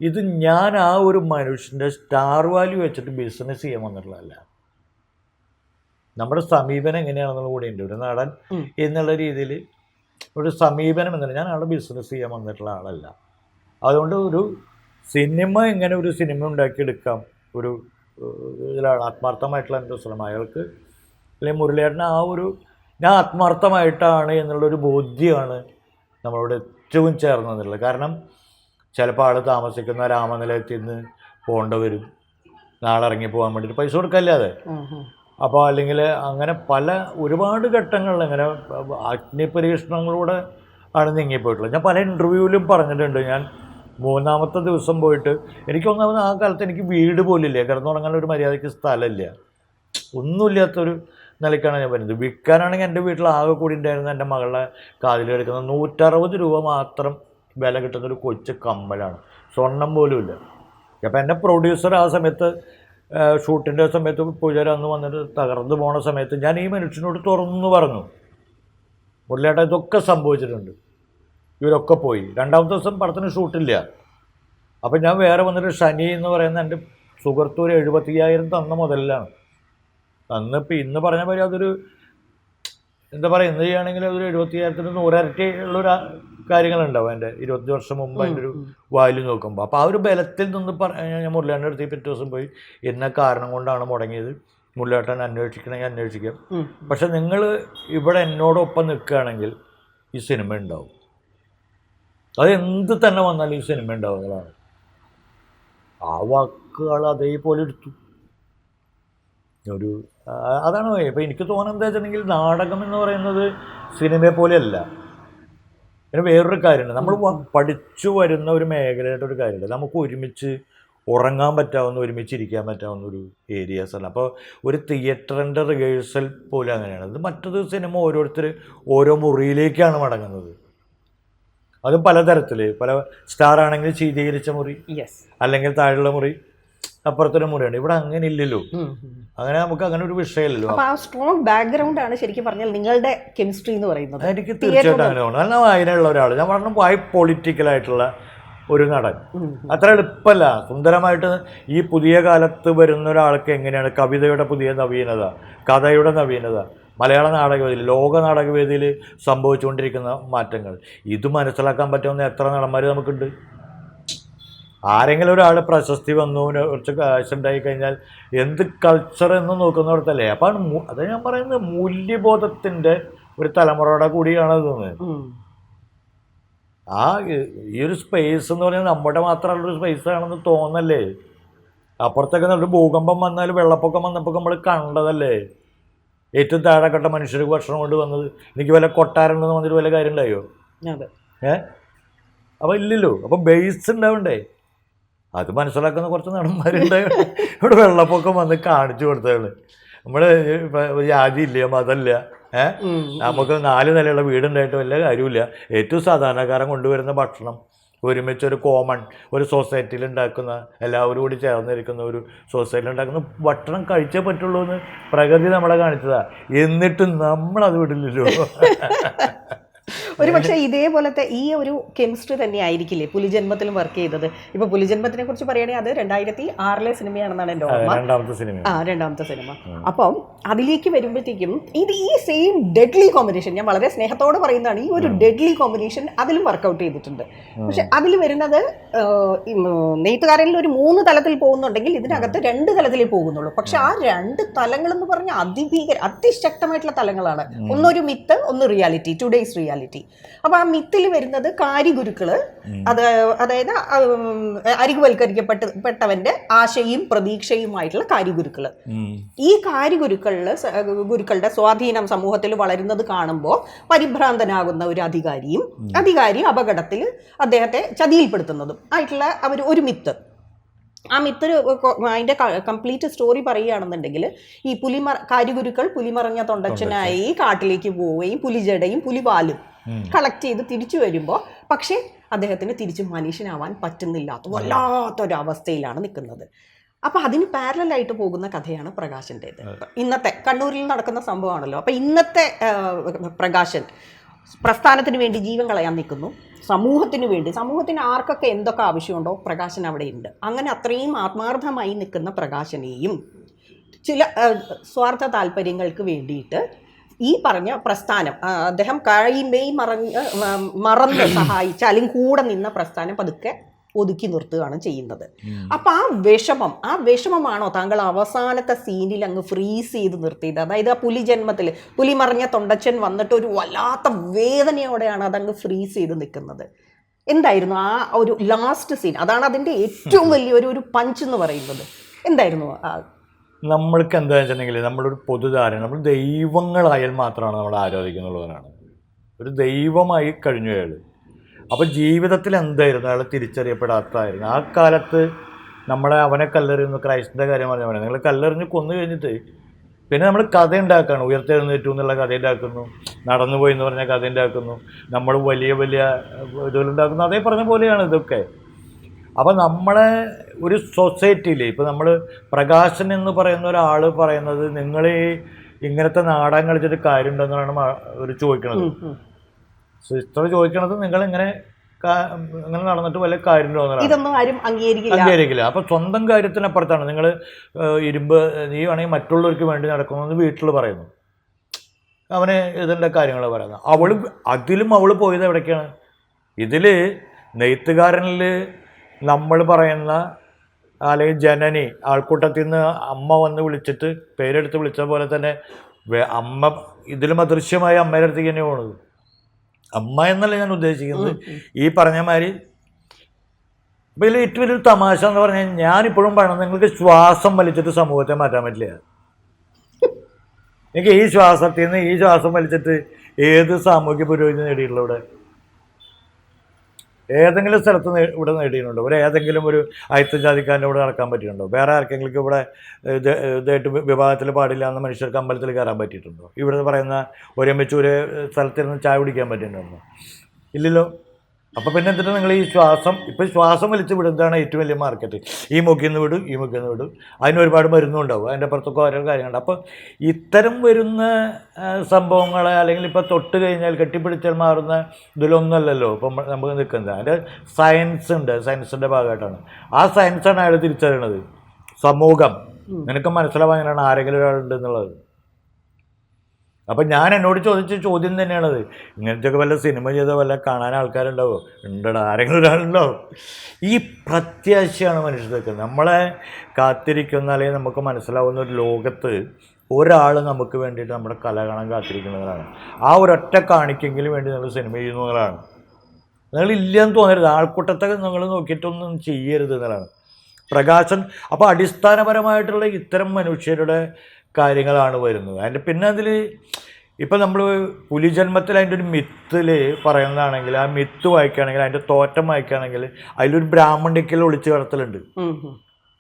ഇത് ഞാൻ ആ ഒരു മനുഷ്യൻ്റെ സ്റ്റാർ വാല്യൂ വെച്ചിട്ട് ബിസിനസ് ചെയ്യാൻ വന്നിട്ടുള്ളതല്ല. നമ്മുടെ സമീപനം എങ്ങനെയാണെന്നുള്ള കൂടെ ഉണ്ട്. ഒരു നടൻ എന്നുള്ള രീതിയിൽ ഒരു സമീപനം എന്നല്ല, ഞാൻ ആളുടെ ബിസിനസ് ചെയ്യാൻ വന്നിട്ടുള്ള ആളല്ല. അതുകൊണ്ട് ഒരു സിനിമ എങ്ങനെ ഒരു സിനിമ ഉണ്ടാക്കിയെടുക്കാം, ഒരു ഇതിലാണ് ആത്മാർത്ഥമായിട്ടുള്ള എൻ്റെ ശ്രമം. അയാൾക്ക് അല്ലെങ്കിൽ മുരളിയേട്ടന് ആ ഒരു ഞാൻ ആത്മാർത്ഥമായിട്ടാണ് എന്നുള്ളൊരു ബോധ്യമാണ് നമ്മളോട് ഏറ്റവും ചേർന്നതുള്ളത്. കാരണം ചിലപ്പോൾ ആൾ താമസിക്കുന്ന രാമനിലയത്തിൽ നിന്ന് പോകേണ്ടി വരും, നാളെ ഇറങ്ങി പോകാൻ വേണ്ടിയിട്ട് പൈസ കൊടുക്കല്ലാതെ. അപ്പോൾ അല്ലെങ്കിൽ അങ്ങനെ ഒരുപാട് ഘട്ടങ്ങളിൽ അങ്ങനെ അഗ്നിപരീക്ഷണങ്ങളിലൂടെ ആണ് നീങ്ങിപ്പോയിട്ടുള്ളത്. ഞാൻ പല ഇൻ്റർവ്യൂവിലും പറഞ്ഞിട്ടുണ്ട്. ഞാൻ 3-ാമത്തെ ദിവസം പോയിട്ട്, എനിക്ക് ഒന്നാമത് ആ കാലത്ത് എനിക്ക് വീട് പോലില്ല, കിടന്നുറങ്ങാനൊരു മര്യാദയ്ക്ക് സ്ഥലമില്ല, ഒന്നുമില്ലാത്തൊരു നിലയ്ക്കാണ് ഞാൻ വരുന്നത്. വിൽക്കാനാണെങ്കിൽ എൻ്റെ വീട്ടിൽ ആകെ കൂടി ഉണ്ടായിരുന്ന എൻ്റെ മകളുടെ കാതിൽ എടുക്കുന്ന 160 രൂപ മാത്രം വില കിട്ടുന്നൊരു കൊച്ചു കമ്മലാണ്, സ്വർണം പോലും ഇല്ല. അപ്പോൾ എൻ്റെ പ്രൊഡ്യൂസർ ആ സമയത്ത് ഷൂട്ടിൻ്റെ സമയത്ത് പൂജാരി അന്ന് വന്നിട്ട് തകർന്നു പോണ സമയത്ത് ഞാൻ ഈ മനുഷ്യനോട് തുറന്നു പറഞ്ഞു, മുരളിയേട്ടാ ഇതൊക്കെ സംഭവിച്ചിട്ടുണ്ട്, ഇവരൊക്കെ പോയി. 2-ാമത്തെ ദിവസം പടത്തിന് ഷൂട്ടില്ല. അപ്പം ഞാൻ വേറെ വന്നിട്ട് ഷനി എന്ന് പറയുന്ന എൻ്റെ സുഹൃത്ത് ഒരു 75,000 തന്ന മുതലാണ്. അന്നിപ്പോൾ ഇന്ന് പറഞ്ഞ പോലെ അതൊരു എന്താ പറയുക, ഇന്ന് ചെയ്യുകയാണെങ്കിൽ അതൊരു 70,000-ന് 100 ഇരട്ടി ഉള്ളൊരു കാര്യങ്ങളുണ്ടാവും. എൻ്റെ 20 വർഷം മുമ്പ് അതിൻ്റെ ഒരു വാല്യൂ നോക്കുമ്പോൾ. അപ്പോൾ ആ ഒരു ബലത്തിൽ നിന്ന് ഞാൻ മുരളിയേട്ടൻ്റെ അടുത്ത് പിറ്റേ ദിവസം പോയി, എന്ന കാരണം കൊണ്ടാണ് മുടങ്ങിയത്, മുരളിയേട്ടൻ അന്വേഷിക്കണമെങ്കിൽ അന്വേഷിക്കാം, പക്ഷെ നിങ്ങൾ ഇവിടെ എന്നോടൊപ്പം നിൽക്കുകയാണെങ്കിൽ ഈ സിനിമ ഉണ്ടാവും, അത് എന്ത് തന്നെ വന്നാലും ഈ സിനിമ ഉണ്ടാവുന്നതാണ്. ആ വാക്കുകൾ അതേപോലെ എടുത്തു. അതാണ് ഇപ്പോൾ എനിക്ക് തോന്നുന്നത് എന്താ വെച്ചിട്ടുണ്ടെങ്കിൽ, നാടകം എന്ന് പറയുന്നത് സിനിമയെ പോലെയല്ല. പിന്നെ വേറൊരു കാര്യമുണ്ട്, നമ്മൾ പഠിച്ചു വരുന്ന ഒരു മേഖലയുടെ ഒരു കാര്യമുണ്ട്, നമുക്ക് ഒരുമിച്ച് ഉറങ്ങാൻ പറ്റാവുന്ന, ഒരുമിച്ചിരിക്കാൻ പറ്റാവുന്ന ഒരു ഏരിയാസ് അല്ല. അപ്പോൾ ഒരു തിയേറ്ററിൻ്റെ റിഹേഴ്സൽ പോലെ അങ്ങനെയാണ്. ഇത് മറ്റൊരു സിനിമ ഓരോരുത്തർ ഓരോ മുറിയിലേക്കാണ് മടങ്ങുന്നത്. അതും പലതരത്തിൽ, പല സ്റ്റാർ ആണെങ്കിൽ ശീതീകരിച്ച മുറി, അല്ലെങ്കിൽ താഴെയുള്ള മുറി, അപ്പുറത്തൊരു മുറിയാണ്. ഇവിടെ അങ്ങനെ ഇല്ലല്ലോ, അങ്ങനെ നമുക്ക് അങ്ങനെ ഒരു വിഷയമില്ലല്ലോ. ആ സ്ട്രോങ് ബാക്ക്ഗ്രൗണ്ട് ആണ് ശരിക്കും പറഞ്ഞാൽ നിങ്ങളുടെ കെമിസ്ട്രി എന്ന് പറയുന്നത്. എനിക്ക് തീർച്ചയായിട്ടും അങ്ങനെ തോന്നുന്നു. നല്ല വായനയുള്ള ഒരാൾ, ഞാൻ പറഞ്ഞു പൊളിറ്റിക്കലായിട്ടുള്ള ഒരു നടൻ അത്ര എളുപ്പമല്ല. സുന്ദരമായിട്ട് ഈ പുതിയ കാലത്ത് വരുന്ന ഒരാൾക്ക് എങ്ങനെയാണ് കവിതയുടെ പുതിയ നവീനത, കഥയുടെ നവീനത, മലയാള നാടകവേദിയിൽ, ലോക നാടകവേദിയിൽ സംഭവിച്ചുകൊണ്ടിരിക്കുന്ന മാറ്റങ്ങൾ, ഇത് മനസ്സിലാക്കാൻ പറ്റുന്ന എത്ര നടന്മാർ നമുക്കുണ്ട്. ആരെങ്കിലും ഒരാൾ പ്രശസ്തി വന്നു, കുറച്ച് കാശുണ്ടായി കഴിഞ്ഞാൽ എന്ത് കൾച്ചർ എന്ന് നോക്കുന്നിടത്തല്ലേ. അപ്പം അത് ഞാൻ പറയുന്നത് മൂല്യബോധത്തിൻ്റെ ഒരു തലമുറയുടെ കൂടിയാണ് തോന്നുന്നത്. ഈ ഒരു സ്പേസ് എന്ന് പറഞ്ഞാൽ നമ്മുടെ മാത്രമുള്ളൊരു സ്പേസ് ആണെന്ന് തോന്നല്ലേ? അപ്പുറത്തൊക്കെ നമ്മൾ ഭൂകമ്പം വന്നാൽ വെള്ളപ്പൊക്കം വന്നപ്പോൾ നമ്മൾ കണ്ടതല്ലേ? ഏറ്റവും താഴെക്കട്ട മനുഷ്യർക്ക് ഭക്ഷണം കൊണ്ട് വന്നത്. എനിക്ക് വല്ല കൊട്ടാരണ്ടെന്ന് വന്നിട്ട് വല്ല കാര്യം ഉണ്ടായോ? അപ്പോൾ ഇല്ലല്ലോ. അപ്പം ബേസ് ഉണ്ടാവണ്ടേ? അത് മനസ്സിലാക്കുന്ന കുറച്ച് നടന്മാരുണ്ടായോ? ഇവിടെ വെള്ളപ്പൊക്കം വന്ന് കാണിച്ചു കൊടുത്തതാണ്. നമ്മുടെ ജാതിയില്ല, മതമില്ല, നമുക്ക് 4 നിലയുള്ള വീടുണ്ടായിട്ട് വല്ല കാര്യമില്ല. ഏറ്റവും സാധാരണക്കാരൻ കൊണ്ടുവരുന്ന ഭക്ഷണം ഒരുമിച്ചൊരു കോമൺ ഒരു സൊസൈറ്റിയിൽ ഉണ്ടാക്കുന്ന, എല്ലാവരും കൂടി ചേർന്നിരിക്കുന്ന ഒരു സൊസൈറ്റിയിൽ ഉണ്ടാക്കുന്ന ഭക്ഷണം കഴിച്ചേ പറ്റുള്ളൂ എന്ന് പ്രകൃതി നമ്മളെ കാണിച്ചതാണ്. എന്നിട്ട് നമ്മളത് വിടില്ലല്ലോ. ഒരു പക്ഷേ ഇതേപോലത്തെ ഈ ഒരു കെമിസ്ട്രി തന്നെ ആയിരിക്കില്ലേ പുലിജന്മത്തിലും വർക്ക് ചെയ്തത്? ഇപ്പൊ പുലിജന്മത്തിനെ കുറിച്ച് പറയുകയാണെങ്കിൽ അത് 2006 സിനിമയാണെന്നാണ് എൻ്റെ ഓർമ്മ. രണ്ടാമത്തെ സിനിമ. അപ്പം അതിലേക്ക് വരുമ്പോഴത്തേക്കും ഇത് ഈ സെയിം ഡെഡ്ലി കോമ്പിനേഷൻ, ഞാൻ വളരെ സ്നേഹത്തോടെ പറയുന്നതാണ്, ഈ ഒരു ഡെഡ്ലി കോമ്പിനേഷൻ അതിലും വർക്കൗട്ട് ചെയ്തിട്ടുണ്ട്. പക്ഷെ അതിൽ വരുന്നത് നെയ്ത്തുകാരനിൽ ഒരു 3 തലത്തിൽ പോകുന്നുണ്ടെങ്കിൽ ഇതിനകത്ത് 2 തലത്തിലേ പോകുന്നുള്ളൂ. പക്ഷെ ആ 2 തലങ്ങളെന്ന് പറഞ്ഞാൽ അതിശക്തമായിട്ടുള്ള തലങ്ങളാണ്. ഒന്നൊരു മിത്ത്, ഒന്ന് റിയാലിറ്റി, ടുഡേയ്സ് റിയാലിറ്റി. അപ്പൊ ആ മിത്തിൽ വരുന്നത് കാരിഗുരുക്കള്, അതായത് അരികുവൽക്കരിക്കപ്പെട്ടവന്റെ ആശയും പ്രതീക്ഷയുമായിട്ടുള്ള കാരിഗുരുക്കള്. ഈ ഗുരുക്കളുടെ സ്വാധീനം സമൂഹത്തിൽ വളരുന്നത് കാണുമ്പോൾ പരിഭ്രാന്തനാകുന്ന ഒരു അധികാരി അപകടത്തിൽ അദ്ദേഹത്തെ ചതിയിൽപ്പെടുത്തുന്നതും ആയിട്ടുള്ള ഒരു മിത്ത്. ആ മിത്ത് അതിൻ്റെ കംപ്ലീറ്റ് സ്റ്റോറി പറയുകയാണെന്നുണ്ടെങ്കിൽ ഈ കാരിഗുരുക്കൾ പുലിമറഞ്ഞ തൊണ്ടച്ചനായി കാട്ടിലേക്ക് പോവുകയും പുലിജടയും പുലിവാലും കളക്ട് ചെയ്ത് തിരിച്ചു വരുമ്പോൾ പക്ഷേ അദ്ദേഹത്തിന് തിരിച്ച് മനുഷ്യനാവാൻ പറ്റുന്നില്ലാത്ത വല്ലാത്തൊരവസ്ഥയിലാണ് നിൽക്കുന്നത്. അപ്പം അതിന് പാരലായിട്ട് പോകുന്ന കഥയാണ് പ്രകാശൻ്റേത്. ഇന്നത്തെ കണ്ണൂരിൽ നടക്കുന്ന സംഭവമാണല്ലോ. അപ്പം ഇന്നത്തെ പ്രകാശൻ പ്രസ്ഥാനത്തിന് വേണ്ടി ജീവൻ കളയാൻ നിൽക്കുന്നു. സമൂഹത്തിന് ആർക്കൊക്കെ എന്തൊക്കെ ആവശ്യമുണ്ടോ പ്രകാശൻ അവിടെ ഉണ്ട്. അങ്ങനെ അത്രയും ആത്മാർത്ഥമായി നിൽക്കുന്ന പ്രകാശനെയും ചില സ്വാർത്ഥ താല്പര്യങ്ങൾക്ക് വേണ്ടിയിട്ട് ഈ പറഞ്ഞ പ്രസ്ഥാനം, അദ്ദേഹം കഴിയുമ്പേയി മറന്ന് സഹായിച്ച അല്ലെങ്കിൽ കൂടെ നിന്ന പ്രസ്ഥാനം പതുക്കെ ഒതുക്കി നിർത്തുകയാണ് ചെയ്യുന്നത്. അപ്പം ആ വിഷമമാണോ താങ്കൾ അവസാനത്തെ സീനിൽ അങ്ങ് ഫ്രീസ് ചെയ്ത് നിർത്തിയത്? അതായത് ആ പുലിജന്മത്തിൽ പുലിമറഞ്ഞ തൊണ്ടച്ചൻ വന്നിട്ട് ഒരു വല്ലാത്ത വേദനയോടെയാണ് അതങ്ങ് ഫ്രീസ് ചെയ്ത് നിൽക്കുന്നത്. എന്തായിരുന്നു ആ ഒരു ലാസ്റ്റ് സീൻ? അതാണ് അതിൻ്റെ ഏറ്റവും വലിയൊരു പഞ്ച് എന്ന് പറയുന്നത്. എന്തായിരുന്നു? നമ്മൾക്ക് എന്താ വെച്ചിട്ടുണ്ടെങ്കിൽ നമ്മളൊരു പൊതുധാരണ, നമ്മൾ ദൈവങ്ങളായാൽ മാത്രമാണ് നമ്മൾ ആരാധിക്കുന്നുള്ളവരാണ്. ഒരു ദൈവമായി കഴിഞ്ഞു അയാൾ. അപ്പോൾ ജീവിതത്തിൽ എന്തായിരുന്നു അയാൾ തിരിച്ചറിയപ്പെടാത്തതായിരുന്നു. ആ കാലത്ത് അവനെ കല്ലെറിയുന്നു. ക്രൈസ്റ്റിൻ്റെ കാര്യം പറഞ്ഞാൽ മതി. നിങ്ങൾ കല്ലെറിഞ്ഞ് കൊന്നു കഴിഞ്ഞിട്ട് പിന്നെ നമ്മൾ കഥ ഉണ്ടാക്കുകയാണ്. ഉയർത്തെഴുന്നേറ്റു എന്നുള്ള കഥ ഉണ്ടാക്കുന്നു, നടന്നുപോയി എന്ന് പറഞ്ഞ കഥ ഉണ്ടാക്കുന്നു, നമ്മൾ വലിയ വലിയ ഇതുണ്ടാക്കുന്നു. അതേ പറഞ്ഞ പോലെയാണ് ഇതൊക്കെ. അപ്പോൾ നമ്മളെ ഒരു സൊസൈറ്റിയിൽ ഇപ്പോൾ നമ്മൾ പ്രകാശൻ എന്ന് പറയുന്ന ഒരാൾ പറയുന്നത് നിങ്ങൾ ഇങ്ങനത്തെ നാടകം കളിച്ചിട്ട് കാര്യമുണ്ടെന്നാണ് ഒരു ചോദിക്കണത്. സിസ്റ്റർ ചോദിക്കണത് നിങ്ങളിങ്ങനെ നടന്നിട്ട് വല്ല കാര്യമുണ്ടോ എന്നതാണ്. അംഗീകരിക്കില്ല. അപ്പോൾ സ്വന്തം കാര്യത്തിനപ്പുറത്താണ് നിങ്ങൾ ഇരുമ്പ് നീ വേണമെങ്കിൽ മറ്റുള്ളവർക്ക് വേണ്ടി നടക്കുന്നു വീട്ടിൽ പറയുന്നു. അവന് ഇതിൻ്റെ കാര്യങ്ങൾ പറയുന്നത്. അതിലും അവൾ പോയത് എവിടേക്കാണ്? ഇതിൽ നെയ്ത്തുകാരനിൽ നമ്മൾ പറയുന്ന അല്ലെങ്കിൽ ജനനി ആൾക്കൂട്ടത്തിൽ നിന്ന് അമ്മ വന്ന് വിളിച്ചിട്ട് പേരെടുത്ത് വിളിച്ച പോലെ തന്നെ അമ്മ ഇതിലും അദൃശ്യമായ അമ്മയുടെ അടുത്തേക്ക് തന്നെ പോണത്. അമ്മ എന്നല്ല ഞാൻ ഉദ്ദേശിക്കുന്നത്. ഈ പറഞ്ഞ മാതിരി ഇപ്പം ഇതിൽ ഏറ്റവും വലിയൊരു തമാശ എന്ന് പറഞ്ഞാൽ ഞാനിപ്പോഴും പറയണത് നിങ്ങൾക്ക് ശ്വാസം വലിച്ചിട്ട് സമൂഹത്തെ മാറ്റാൻ പറ്റില്ല. എനിക്ക് ഈ ശ്വാസത്തിൽ നിന്ന് ഈ ശ്വാസം വലിച്ചിട്ട് ഏത് സാമൂഹ്യ പുരോഗതി നേടിയിട്ടുള്ള ഇവിടെ ഏതെങ്കിലും സ്ഥലത്ത് ഇവിടെ നേടിയിട്ടുണ്ടോ? ഏതെങ്കിലും ഒരു അയിത്തജാതിക്കാരൻ്റെ ഇവിടെ നടക്കാൻ പറ്റിയിട്ടുണ്ടോ? വേറെ ആർക്കെങ്കിലും ഇവിടെ ഇതായിട്ട് വിഭാഗത്തിൽ പാടില്ല എന്ന മനുഷ്യർക്ക് അമ്പലത്തിൽ കയറാൻ പറ്റിയിട്ടുണ്ടോ? ഇവിടെ പറയുന്ന ഒരുമിച്ച് ഒരു സ്ഥലത്തിരുന്ന് ചായ കുടിക്കാൻ പറ്റിയിട്ടുണ്ടോ? ഇല്ലല്ലോ. അപ്പോൾ പിന്നെ എന്തിനാ നിങ്ങൾ ഈ ശ്വാസം വലിച്ച് വിടുന്നതാണ് ഏറ്റവും വലിയ മാർക്കറ്റ്. ഈ മൂക്കിൽ നിന്ന് വിടും. അതിന് ഒരുപാട് മരുന്നുണ്ടാവും, അതിൻ്റെ പുറത്തൊക്കെ ഓരോ കാര്യങ്ങളുണ്ട്. അപ്പോൾ ഇത്തരം വരുന്ന സംഭവങ്ങളെ അല്ലെങ്കിൽ ഇപ്പോൾ തൊട്ട് കഴിഞ്ഞാൽ കെട്ടിപ്പിടിച്ചാൽ മാറുന്ന ഇതിലൊന്നുമല്ലല്ലോ ഇപ്പം നമുക്ക് നിൽക്കുന്നത്. അതിൻ്റെ സയൻസ് ഉണ്ട്, സയൻസിൻ്റെ ഭാഗമായിട്ടാണ്. ആ സയൻസാണ് അയാൾ തിരിച്ചറിയണത്. സമൂഹം നിനക്ക് മനസ്സിലാവാൻ എങ്ങനെയാണ് ആരെങ്കിലും ഒരാളുണ്ട് എന്നുള്ളത്. അപ്പം ഞാൻ എന്നോട് ചോദിച്ച ചോദ്യം തന്നെയാണത്. ഇങ്ങനത്തെയൊക്കെ വല്ല സിനിമ ചെയ്ത വല്ല കാണാൻ ആൾക്കാരുണ്ടാവോ? ഉണ്ടടാ, ആരെങ്കിലും ഒരാളുണ്ടാവും. ഈ പ്രത്യാശയാണ് മനുഷ്യർക്ക്. നമ്മളെ കാത്തിരിക്കുന്ന അല്ലെങ്കിൽ നമുക്ക് മനസ്സിലാവുന്ന ഒരു ലോകത്ത് ഒരാൾ നമുക്ക് വേണ്ടിയിട്ട് നമ്മുടെ കല കാണാൻ കാത്തിരിക്കുന്നവരാണ്. ആ ഒരൊറ്റ കാണിക്കെങ്കിലും വേണ്ടി നമ്മൾ സിനിമ ചെയ്യുന്നവരാണ്. നിങ്ങൾ ഇല്ലയെന്ന് തോന്നരുത്. ആൾക്കൂട്ടത്തെ നിങ്ങൾ നോക്കിയിട്ടൊന്നും ചെയ്യരുത് എന്നുള്ളതാണ് പ്രകാശൻ. അപ്പോൾ അടിസ്ഥാനപരമായിട്ടുള്ള ഇത്തരം മനുഷ്യരുടെ കാര്യങ്ങളാണ് വരുന്നത്. അതിൻ്റെ പിന്നെ അതിൽ ഇപ്പം നമ്മൾ പുലിജന്മത്തിൽ അതിൻ്റെ ഒരു മിത്തിൽ പറയുന്നതാണെങ്കിൽ ആ മിത്ത് വായിക്കുകയാണെങ്കിൽ അതിൻ്റെ തോറ്റം വായിക്കുകയാണെങ്കിൽ അതിലൊരു ബ്രാഹ്മണിക്കൽ ഒളിച്ചു കടത്തലുണ്ട്.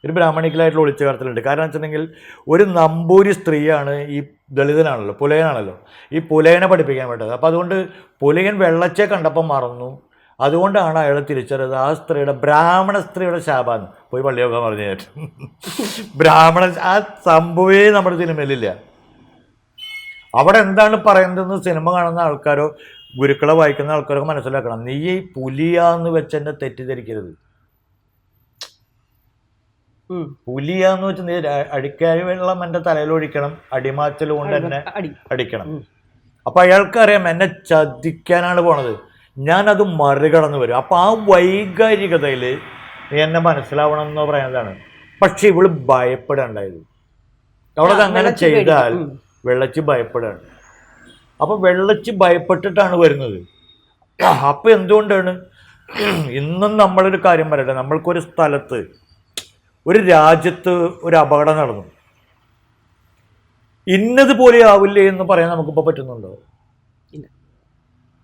ഒരു ബ്രാഹ്മണിക്കലായിട്ടുള്ള ഒളിച്ചു കടത്തലുണ്ട്. കാരണം വെച്ചിട്ടുണ്ടെങ്കിൽ ഒരു നമ്പൂരി സ്ത്രീയാണ് ഈ ദളിതനാണല്ലോ, പുലയനാണല്ലോ, ഈ പുലയനെ പഠിപ്പിക്കാൻ വേണ്ടത്. അപ്പോൾ അതുകൊണ്ട് പുലയൻ വെള്ളച്ചെ കണ്ടപ്പം മറന്നു. അതുകൊണ്ടാണ് അയാൾ തിരിച്ചറിയത് ആ സ്ത്രീയുടെ ബ്രാഹ്മണ സ്ത്രീയുടെ ശാപാന്ന്. പോയി പള്ളിയൊക്കെ പറഞ്ഞു കേട്ടു. ബ്രാഹ്മണ ആ സംഭവേ നമ്മുടെ സിനിമയിലില്ല. അവിടെ എന്താണ് പറയുന്നതെന്ന് സിനിമ കാണുന്ന ആൾക്കാരോ ഗുരുക്കളെ വായിക്കുന്ന ആൾക്കാരൊക്കെ മനസ്സിലാക്കണം. നീ ഈ പുലിയാന്ന് വെച്ച് എന്നെ തെറ്റിദ്ധരിക്കരുത്. പുലിയാന്ന് വെച്ച് നീ അടിക്കാരി വെള്ളം എൻ്റെ തലയിലൊഴിക്കണം, അടിമാച്ചൽ കൊണ്ട് എന്നെ അടിക്കണം. അപ്പം അയാൾക്കറിയാം എന്നെ ചതിക്കാനാണ് പോണത്, ഞാനത് മറികടന്ന് വരും. അപ്പം ആ വൈകാരികതയിൽ നീ എന്നെ മനസ്സിലാവണം എന്ന് പറയുന്നതാണ്. പക്ഷെ ഇവള് ഭയപ്പെടാണ്ടായത്. അവളത് അങ്ങനെ ചെയ്താൽ വെള്ളച്ചി ഭയപ്പെടുകയാണ്. അപ്പം വെള്ളച്ചി ഭയപ്പെട്ടിട്ടാണ് വരുന്നത്. അപ്പം എന്തുകൊണ്ടാണ് ഇന്നും നമ്മളൊരു കാര്യം പറയട്ടെ, നമ്മൾക്കൊരു സ്ഥലത്ത് ഒരു രാജ്യത്ത് ഒരു അപകടം നടന്നു, ഇന്നതുപോലെ ആവില്ലേ എന്ന് പറയാൻ നമുക്കിപ്പോൾ പറ്റുന്നുണ്ടോ?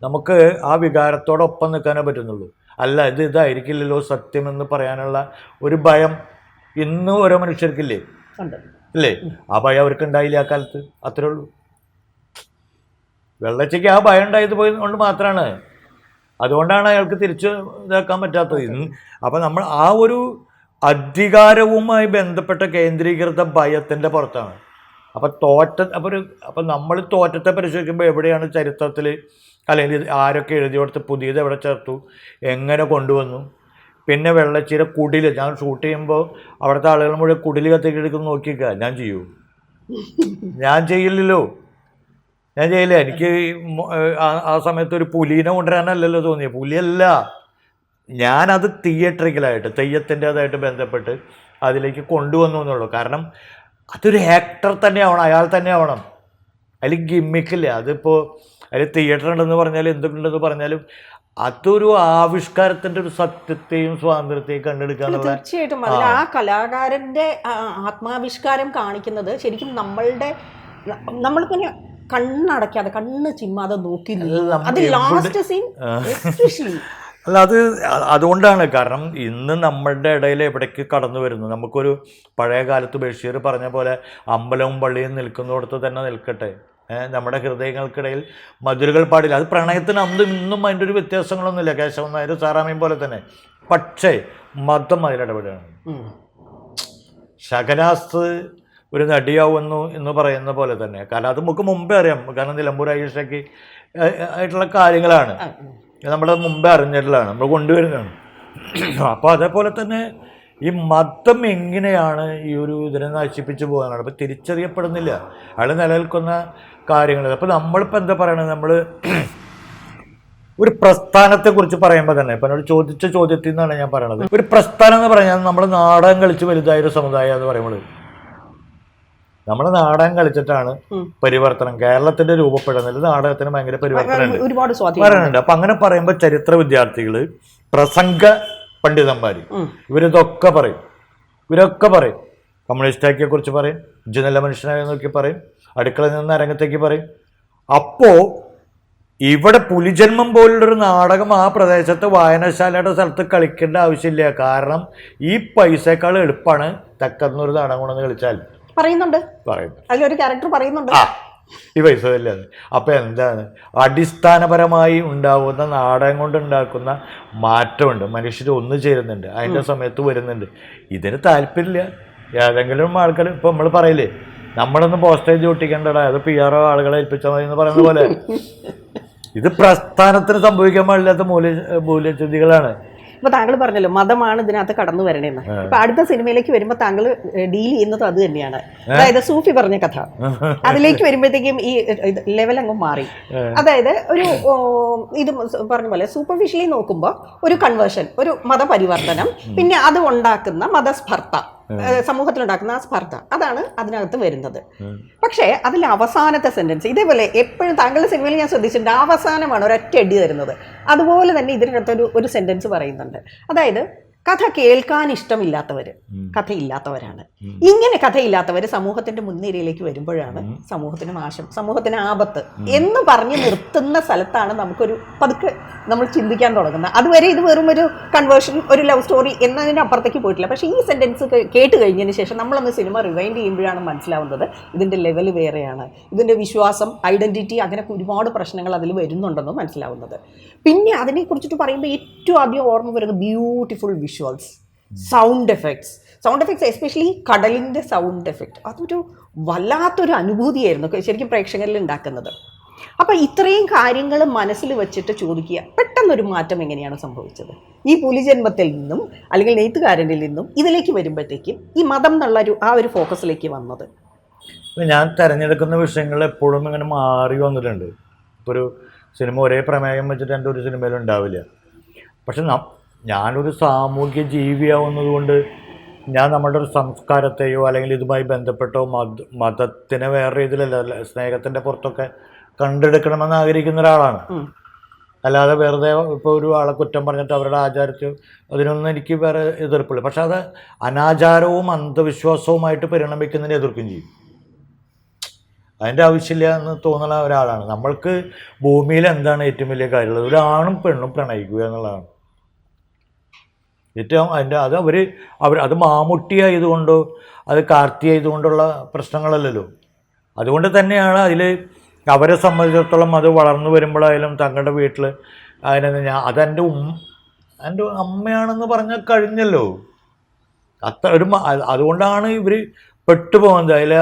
നമുക്ക് ആ വികാരത്തോടൊപ്പം നിൽക്കാനേ പറ്റുന്നുള്ളൂ. അല്ല ഇതായിരിക്കില്ലല്ലോ സത്യമെന്ന് പറയാനുള്ള ഒരു ഭയം ഇന്ന് ഓരോ മനുഷ്യർക്കില്ലേ? അല്ലേ? ആ ഭയം അവർക്ക് ഉണ്ടായില്ല ആ കാലത്ത്. അത്രേ ഉള്ളൂ. വെള്ളച്ചയ്ക്ക് ആ ഭയം ഉണ്ടായത് കൊണ്ട് മാത്രമാണ്, അതുകൊണ്ടാണ് അയാൾക്ക് തിരിച്ച് ഇതാക്കാൻ പറ്റാത്തത്. അപ്പം നമ്മൾ ആ ഒരു അധികാരവുമായി ബന്ധപ്പെട്ട കേന്ദ്രീകൃത ഭയത്തിൻ്റെ പുറത്താണ്. അപ്പം നമ്മൾ തോറ്റത്തെ പരിശോധിക്കുമ്പോൾ എവിടെയാണ് ചരിത്രത്തിൽ, അല്ലെങ്കിൽ ആരൊക്കെ എഴുതി കൊടുത്ത് പുതിയത് എവിടെ ചേർത്തു, എങ്ങനെ കൊണ്ടുവന്നു. പിന്നെ വെള്ളച്ചിയുടെ കുടിൽ ഞാൻ ഷൂട്ട് ചെയ്യുമ്പോൾ അവിടുത്തെ ആളുകൾ മുഴുവൻ കുടിൽ കത്തിക്കെടുക്കുന്ന നോക്കിക്കുക. ഞാൻ ചെയ്യൂ? ഞാൻ ചെയ്യില്ലല്ലോ, ഞാൻ ചെയ്യില്ല. എനിക്ക് ആ സമയത്ത് ഒരു പുലീനെ കൊണ്ടുവരാനല്ലല്ലോ തോന്നിയത്, പുലിയല്ല. ഞാനത് തിയേറ്ററിക്കലായിട്ട് തെയ്യത്തിൻ്റേതായിട്ട് ബന്ധപ്പെട്ട് അതിലേക്ക് കൊണ്ടുവന്നു എന്നുള്ളൂ. കാരണം അതൊരു ആക്ടർ തന്നെ ആവണം, അയാൾ തന്നെ ആവണം. അതിൽ ഗിമ്മിക്കില്ല. അതിപ്പോൾ അതിൽ തിയേറ്റർ ഉണ്ടെന്ന് പറഞ്ഞാലും എന്തുണ്ടെന്ന് പറഞ്ഞാലും അതൊരു ആവിഷ്കാരത്തിൻ്റെ ഒരു സത്യത്തെയും സ്വാതന്ത്ര്യത്തെയും കണ്ടെടുക്കാന്നുള്ള. തീർച്ചയായിട്ടും അതിൽ ആ കലാകാരൻ്റെ ആത്മാവിഷ്കാരം കാണിക്കുന്നത് ശരിക്കും നമ്മൾ പിന്നെ കണ്ണടയ്ക്കാതെ കണ്ണ് ചിമ്മാതെ നോക്കി. അത് ലാസ്റ്റ് സീൻ അല്ല, അതുകൊണ്ടാണ്. കാരണം ഇന്ന് നമ്മളുടെ ഇടയിൽ എവിടേക്ക് കടന്നു വരുന്നു. നമുക്കൊരു പഴയ കാലത്ത് ബഷീർ പറഞ്ഞ പോലെ അമ്പലവും പള്ളിയും നിൽക്കുന്നിടത്ത് തന്നെ നിൽക്കട്ടെ, നമ്മുടെ ഹൃദയങ്ങൾക്കിടയിൽ മധുരകൾ പാടില്ല. അത് പ്രണയത്തിന് അന്നും ഇന്നും അതിൻ്റെ ഒരു വ്യത്യാസങ്ങളൊന്നുമില്ല, കേശവൻ നായർ സാറാമയും പോലെ തന്നെ. പക്ഷേ മതം അതിലിടപെടുകയാണ്. ഷഹനാസ് ഒരു നടിയാവുന്നു എന്ന് പറയുന്ന പോലെ തന്നെ. കാരണം അത് നമുക്ക് മുമ്പേ അറിയാം. കാരണം നിലമ്പൂർ ആയിഷയ്ക്ക് ആയിട്ടുള്ള കാര്യങ്ങളാണ് നമ്മൾ മുമ്പേ അറിഞ്ഞിട്ടുള്ളതാണ്, നമ്മൾ കൊണ്ടുവരുന്നതാണ്. അപ്പോൾ അതേപോലെ തന്നെ ഈ മതം എങ്ങനെയാണ് ഈ ഒരു ഇതിനെ നശിപ്പിച്ചു പോകാനാണ്. അപ്പോൾ തിരിച്ചറിയപ്പെടുന്നില്ല അയാൾ നിലനിൽക്കുന്ന കാര്യങ്ങൾ. അപ്പോൾ നമ്മളിപ്പോൾ എന്താ പറയണത്, നമ്മൾ ഒരു പ്രസ്ഥാനത്തെക്കുറിച്ച് പറയുമ്പോൾ തന്നെ ഇപ്പം എന്നോട് ചോദിച്ച ചോദ്യത്തിൽ നിന്നാണ് ഞാൻ പറയണത്. ഒരു പ്രസ്ഥാനം എന്ന് പറഞ്ഞാൽ നമ്മൾ നാടകം കളിച്ച് വലുതായൊരു സമുദായം എന്ന് പറയുമ്പോൾ നമ്മൾ നാടകം കളിച്ചിട്ടാണ് പരിവർത്തനം കേരളത്തിന്റെ രൂപപ്പെടുന്നത്. നാടകത്തിന് ഭയങ്കര പരിവർത്തനം. അപ്പൊ അങ്ങനെ പറയുമ്പോൾ ചരിത്ര വിദ്യാർത്ഥികൾ, പ്രസംഗ പണ്ഡിതന്മാർ ഇവരൊക്കെ പറയും. കമ്മ്യൂണിസ്റ്റാക്കിയെ കുറിച്ച് പറയും, ജനല മനുഷ്യനായി നോക്കി പറയും, അടുക്കളയിൽ നിന്ന് അരങ്ങത്തേക്ക് പറയും. അപ്പോ ഇവിടെ പുലിജന്മം പോലുള്ളൊരു നാടകം ആ പ്രദേശത്ത് വായനശാലയുടെ സ്ഥലത്ത് കളിക്കേണ്ട ആവശ്യമില്ല. കാരണം ഈ പൈസയേക്കാൾ എളുപ്പമാണ് തെക്കന്നൊരു നാടകം കൊണ്ടെന്ന് കളിച്ചാൽ. പറയുന്നു അതിലൊരു ക്യാരക്ടർ പറയുന്നുണ്ട് ഈ പൈസ ഇല്ലാതെ. അപ്പം എന്താണ് അടിസ്ഥാനപരമായി ഉണ്ടാവുന്ന നാടകം കൊണ്ടുണ്ടാക്കുന്ന മാറ്റമുണ്ട്. മനുഷ്യർ ഒന്നു ചേരുന്നുണ്ട്, അതിൻ്റെ സമയത്ത് വരുന്നുണ്ട്. ഇതിന് താല്പര്യമില്ല ഏതെങ്കിലും ആൾക്കാർ. ഇപ്പം നമ്മൾ പറയില്ലേ, നമ്മളൊന്നും പോസ്റ്റേജ് ഒട്ടിക്കേണ്ടടാ, അത് PR ആളുകളെ ഏൽപ്പിച്ചാൽ മതി എന്ന് പറയുന്ന പോലെ ഇത് പ്രസ്ഥാനത്തിന് സംഭവിക്കാൻ പാടില്ലാത്ത മൂല്യച്യുതികളാണ്. ഇപ്പൊ താങ്കൾ പറഞ്ഞല്ലോ മതമാണ് ഇതിനകത്ത് കടന്നു വരണേന്ന്. ഇപ്പൊ അടുത്ത സിനിമയിലേക്ക് വരുമ്പോൾ താങ്കൾ ഡീൽ ചെയ്യുന്നത് അത് തന്നെയാണ്. അതായത് സൂഫി പറഞ്ഞ കഥ അതിലേക്ക് വരുമ്പോഴത്തേക്കും ഈ ലെവൽ അങ്ങ് മാറി. അതായത് ഒരു ഇത് പറഞ്ഞ പോലെ സൂപ്പർഫിഷ്യലി നോക്കുമ്പോൾ ഒരു കൺവേർഷൻ, ഒരു മതപരിവർത്തനം, പിന്നെ അത് ഉണ്ടാക്കുന്ന മതസ്പർദ്ധ, സമൂഹത്തിലുണ്ടാക്കുന്ന ആ സ്പർദ്ധ, അതാണ് അതിനകത്ത് വരുന്നത്. പക്ഷേ അതിൽ അവസാനത്തെ സെന്റൻസ് ഇതേപോലെ എപ്പോഴും താങ്കളുടെ സിനിമയിൽ ഞാൻ ശ്രദ്ധിച്ചിട്ടുണ്ട്, അവസാനമാണ് ഒരൊറ്റ അടി തരുന്നത്. അതുപോലെ തന്നെ ഇതിനകത്തൊരു ഒരു സെന്റൻസ് പറയുന്നുണ്ട്, അതായത് കഥ കേൾക്കാൻ ഇഷ്ടമില്ലാത്തവർ കഥയില്ലാത്തവരാണ്. ഇങ്ങനെ കഥയില്ലാത്തവർ സമൂഹത്തിന്റെ മുൻനിരയിലേക്ക് വരുമ്പോഴാണ് സമൂഹത്തിന് നാശം, സമൂഹത്തിന് ആപത്ത് എന്ന് പറഞ്ഞ് നിർത്തുന്ന സ്ഥലത്താണ് നമുക്കൊരു പതുക്കെ നമ്മൾ ചിന്തിക്കാൻ തുടങ്ങുന്നത്. അതുവരെ ഇത് വെറും ഒരു കൺവേർഷൻ, ഒരു ലവ് സ്റ്റോറി എന്നതിന് അപ്പുറത്തേക്ക് പോയിട്ടില്ല. പക്ഷേ ഈ സെന്റൻസ് കേട്ട് കഴിഞ്ഞതിന് ശേഷം നമ്മളൊന്ന് സിനിമ റിവൈൻഡ് ചെയ്യുമ്പോഴാണ് മനസ്സിലാവുന്നത് ഇതിന്റെ ലെവൽ വേറെയാണ്, ഇതിന്റെ വിശ്വാസം, ഐഡന്റിറ്റി, അങ്ങനെ ഒരുപാട് പ്രശ്നങ്ങൾ അതിൽ വരുന്നുണ്ടെന്ന് മനസ്സിലാവുന്നത്. പിന്നെ അതിനെക്കുറിച്ചിട്ട് പറയുമ്പോൾ ഏറ്റവും ആദ്യം ഓർമ്മ വരുന്നത് beautiful visuals, sound effects especially കടലിൻ്റെ സൗണ്ട് എഫക്റ്റ്. അതൊരു വല്ലാത്തൊരു അനുഭൂതിയായിരുന്നു ശരിക്കും പ്രേക്ഷകരിൽ ഉണ്ടാക്കുന്നത്. അപ്പം ഇത്രയും കാര്യങ്ങൾ മനസ്സിൽ വെച്ചിട്ട് ചോദിക്കുക, പെട്ടെന്നൊരു മാറ്റം എങ്ങനെയാണ് സംഭവിച്ചത് ഈ പുലിജന്മത്തിൽ നിന്നും അല്ലെങ്കിൽ നെയ്ത്തുകാരനിൽ നിന്നും ഇതിലേക്ക് വരുമ്പോഴത്തേക്കും ഈ മതം എന്നുള്ളൊരു ആ ഒരു ഫോക്കസിലേക്ക് വന്നത്? ഞാൻ തിരഞ്ഞെടുക്കുന്ന വിഷയങ്ങൾ എപ്പോഴും ഇങ്ങനെ മാറി വന്നിട്ടുണ്ട്. ഇപ്പോൾ ഒരു സിനിമ ഒരേ പ്രമേയം വെച്ചിട്ട് എൻ്റെ ഒരു സിനിമയിലും ഉണ്ടാവില്ല. പക്ഷെ ഞാനൊരു സാമൂഹ്യ ജീവിയാവുന്നത് കൊണ്ട് ഞാൻ നമ്മുടെ ഒരു സംസ്കാരത്തെയോ അല്ലെങ്കിൽ ഇതുമായി ബന്ധപ്പെട്ടോ മതത്തിനെ വേറെ രീതിയിലല്ല, സ്നേഹത്തിൻ്റെ പുറത്തൊക്കെ കണ്ടെടുക്കണമെന്ന് ആഗ്രഹിക്കുന്ന ഒരാളാണ്. അല്ലാതെ വെറുതെ ഇപ്പോൾ ഒരു ആളെ കുറ്റം പറഞ്ഞിട്ട് അവരുടെ ആചാരത്തെ അതിനൊന്നും എനിക്ക് വേറെ എതിർപ്പില്ല. പക്ഷെ അത് അനാചാരവും അന്ധവിശ്വാസവുമായിട്ട് പരിണമിക്കുന്നതിനെ എതിർക്കുകയും ചെയ്യും. അതിൻ്റെ ആവശ്യമില്ല എന്ന് തോന്നുന്ന ഒരാളാണ്. നമ്മൾക്ക് ഭൂമിയിൽ എന്താണ് ഏറ്റവും വലിയ കാര്യമുള്ളത്? ഒരു ആണും പെണ്ണും പ്രണയിക്കുക എന്നുള്ളതാണ് ഏറ്റവും അതിൻ്റെ. അത് അവർ അത് മാമുട്ടിയായതുകൊണ്ടോ അത് കാർത്തി ആയതുകൊണ്ടുള്ള പ്രശ്നങ്ങളല്ലല്ലോ. അതുകൊണ്ട് തന്നെയാണ് അതിൽ അവരെ സംബന്ധിച്ചിടത്തോളം അത് വളർന്നു വരുമ്പോഴായാലും തങ്ങളുടെ വീട്ടിൽ അതെൻ്റെ എൻ്റെ അമ്മയാണെന്ന് പറഞ്ഞാൽ കഴിഞ്ഞല്ലോ. അതുകൊണ്ടാണ് ഇവർ പെട്ടുപോകുന്നത്. അതിൽ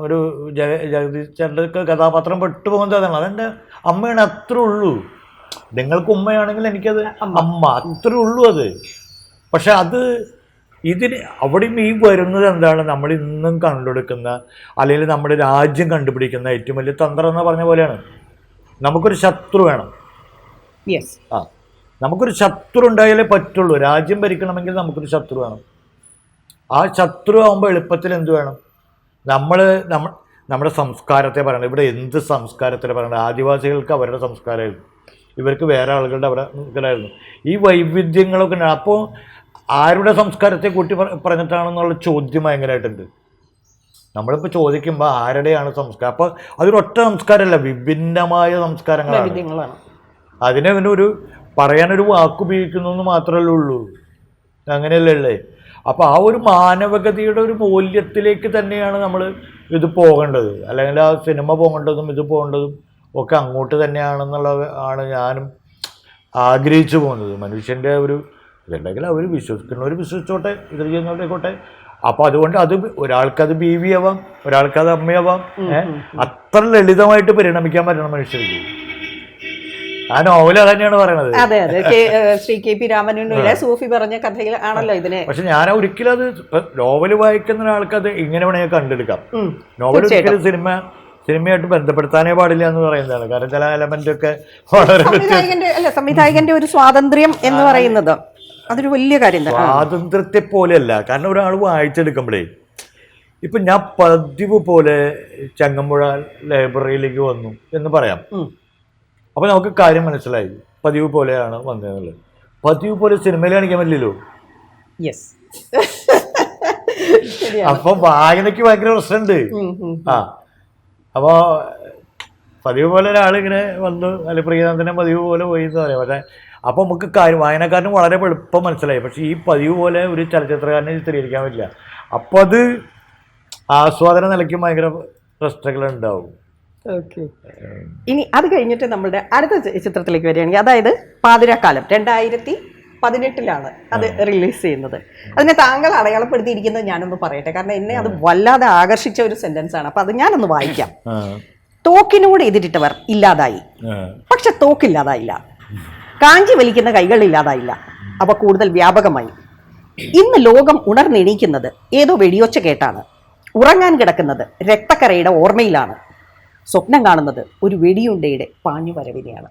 ഒരു ജഗദീശൻ്റെ കഥാപാത്രം പെട്ടുപോകുന്നത് അതാണ്. അതെൻ്റെ അമ്മയാണ്, അത്രേ ഉള്ളൂ. നിങ്ങൾക്ക് ഉമ്മയാണെങ്കിൽ എനിക്കത് അമ്മ, അത്രേ ഉള്ളൂ അത്. പക്ഷെ അത് അവിടെയും ഈ വരുന്നത് എന്താണ്, നമ്മൾ ഇന്നും കണ്ടെടുക്കുന്ന അല്ലെങ്കിൽ നമ്മുടെ രാജ്യം കണ്ടുപിടിക്കുന്ന ഏറ്റവും വലിയ തന്ത്രം എന്ന് പറഞ്ഞ പോലെയാണ്. നമുക്കൊരു ശത്രു വേണം. നമുക്കൊരു ശത്രു ഉണ്ടായാലേ പറ്റുള്ളൂ. രാജ്യം ഭരിക്കണമെങ്കിൽ നമുക്കൊരു ശത്രു വേണം. ആ ശത്രു ആകുമ്പോൾ എളുപ്പത്തിൽ എന്ത് വേണം? നമ്മുടെ സംസ്കാരത്തെ പറയണം. ഇവിടെ എന്ത് സംസ്കാരത്തിലെ പറയണം? ആദിവാസികൾക്ക് അവരുടെ സംസ്കാരമായിരുന്നു, ഇവർക്ക് വേറെ ആളുകളുടെ അവരായിരുന്നു. ഈ വൈവിധ്യങ്ങളൊക്കെ ഉണ്ട്. അപ്പോൾ ആരുടെ സംസ്കാരത്തെ കൂട്ടി പറഞ്ഞിട്ടാണെന്നുള്ള ചോദ്യം ഭയങ്കരമായിട്ടുണ്ട്. നമ്മളിപ്പോൾ ചോദിക്കുമ്പോൾ ആരുടെയാണ് സംസ്കാരം? അപ്പോൾ അതൊരൊറ്റ സംസ്കാരമല്ല, വിഭിന്നമായ സംസ്കാരങ്ങളാണ്. അതിനെ ഒരു പറയാനൊരു വാക്കുപയോഗിക്കുന്നു എന്ന് മാത്രമല്ലേ ഉള്ളൂ. അങ്ങനെയല്ലേ? അപ്പോൾ ആ ഒരു മാനവികതയുടെ ഒരു മൂല്യത്തിലേക്ക് തന്നെയാണ് നമ്മൾ ഇത് പോകേണ്ടത്. അല്ലെങ്കിൽ ആ സിനിമ പോകേണ്ടതും ഇത് പോകേണ്ടതും ഒക്കെ അങ്ങോട്ട് തന്നെയാണെന്നുള്ളത് ആണ് ഞാനും ആഗ്രഹിച്ചു പോകുന്നത്. മനുഷ്യൻ്റെ ഒരു ഇതുണ്ടെങ്കിൽ അവർ വിശ്വസിക്കുന്നവർ വിശ്വസിച്ചോട്ടെ, ഇത് ചെയ്യുന്നവരായിക്കോട്ടെ. അപ്പോൾ അതുകൊണ്ട് അത് ഒരാൾക്കത് ബീവിയാവാം, ഒരാൾക്കത് അമ്മയാവാം. അത്ര ലളിതമായിട്ട് പരിണമിക്കാൻ പറ്റണം മനുഷ്യർക്ക്. ആ നോവൽ തന്നെയാണ് പറയുന്നത്. അതെ അതെ, ശ്രീ കെ പി രാമനുണ്ണിയുടെ സൂഫി പറഞ്ഞ കഥയിൽ ആണല്ലോ ഇതിനെ. പക്ഷെ ഞാൻ ഒരിക്കലും അത് നോവല് വായിക്കുന്ന ഒരാൾക്ക് അത് ഇങ്ങനെ വേണമെങ്കിൽ കണ്ടെടുക്കാം. നോവൽ ഒരിക്കലും സിനിമയായിട്ട് ബന്ധപ്പെടുത്താനേ പാടില്ല എന്ന് പറയുന്നതാണ്. കാരണം ചില എലമെന്റ് ഒക്കെ വളരെ സംവിധായകന്റെ ഒരു സ്വാതന്ത്ര്യം എന്ന് പറയുന്നത് അതൊരു വലിയ കാര്യം. സ്വാതന്ത്ര്യത്തെ പോലെയല്ല. കാരണം ഒരാൾ വായിച്ചെടുക്കുമ്പോഴേ, ഇപ്പം ഞാൻ പതിവ് പോലെ ചങ്ങമ്പുഴ ലൈബ്രറിയിലേക്ക് വന്നു എന്ന് പറയാം. അപ്പോൾ നമുക്ക് കാര്യം മനസ്സിലായി, പതിവ് പോലെയാണ് വന്നതെന്നുള്ളത്. പതിവ് പോലെ സിനിമയിൽ കാണിക്കാൻ പറ്റില്ലല്ലോ. അപ്പൊ വായനയ്ക്ക് ഭയങ്കര പ്രശ്നമുണ്ട്. അപ്പോൾ പതിവ് പോലെ ഒരാളിങ്ങനെ വന്നു, അല്ലെങ്കിൽ പ്രിയനന്ദനെ പതിവ് പോലെ പോയി എന്ന് പറയാം. പക്ഷേ അപ്പോൾ നമുക്ക് വായനക്കാരന് വളരെ എളുപ്പം മനസ്സിലായി. പക്ഷേ ഈ പതിവ് പോലെ ഒരു ചലച്ചിത്രകാരനെ ചിത്രീകരിക്കാൻ പറ്റില്ല. അപ്പോൾ അത് ആസ്വാദന നിലയ്ക്കും ഭയങ്കര പ്രശ്നങ്ങളുണ്ടാവും. ഓക്കെ, ഇനി അത് കഴിഞ്ഞിട്ട് നമ്മളുടെ അടുത്ത ചിത്രത്തിലേക്ക് വരികയാണെങ്കിൽ, അതായത് പാതിരാക്കാലം 2018 അത് റിലീസ് ചെയ്യുന്നത്. അതിനെ താങ്കൾ അടയാളപ്പെടുത്തിയിരിക്കുന്നത് ഞാനൊന്ന് പറയട്ടെ, കാരണം എന്നെ അത് വല്ലാതെ ആകർഷിച്ച ഒരു സെന്റൻസ് ആണ്. അപ്പൊ അത് ഞാനൊന്ന് വായിക്കാം. തോക്കിനോട് എതിരിട്ടവർ ഇല്ലാതായി, പക്ഷെ തോക്കില്ലാതായില്ല. കാഞ്ചി വലിക്കുന്ന കൈകൾ ഇല്ലാതായില്ല, അവ കൂടുതൽ വ്യാപകമായി. ഇന്ന് ലോകം ഉണർന്നെണീക്കുന്നത് ഏതോ വെടിയൊച്ച കേട്ടാണ്. ഉറങ്ങാൻ കിടക്കുന്നത് രക്തക്കറയുടെ ഓർമ്മയിലാണ്. സ്വപ്നം കാണുന്നത് ഒരു വെടിയുണ്ടയുടെ പാഞ്ഞു വരവിനെയാണ്.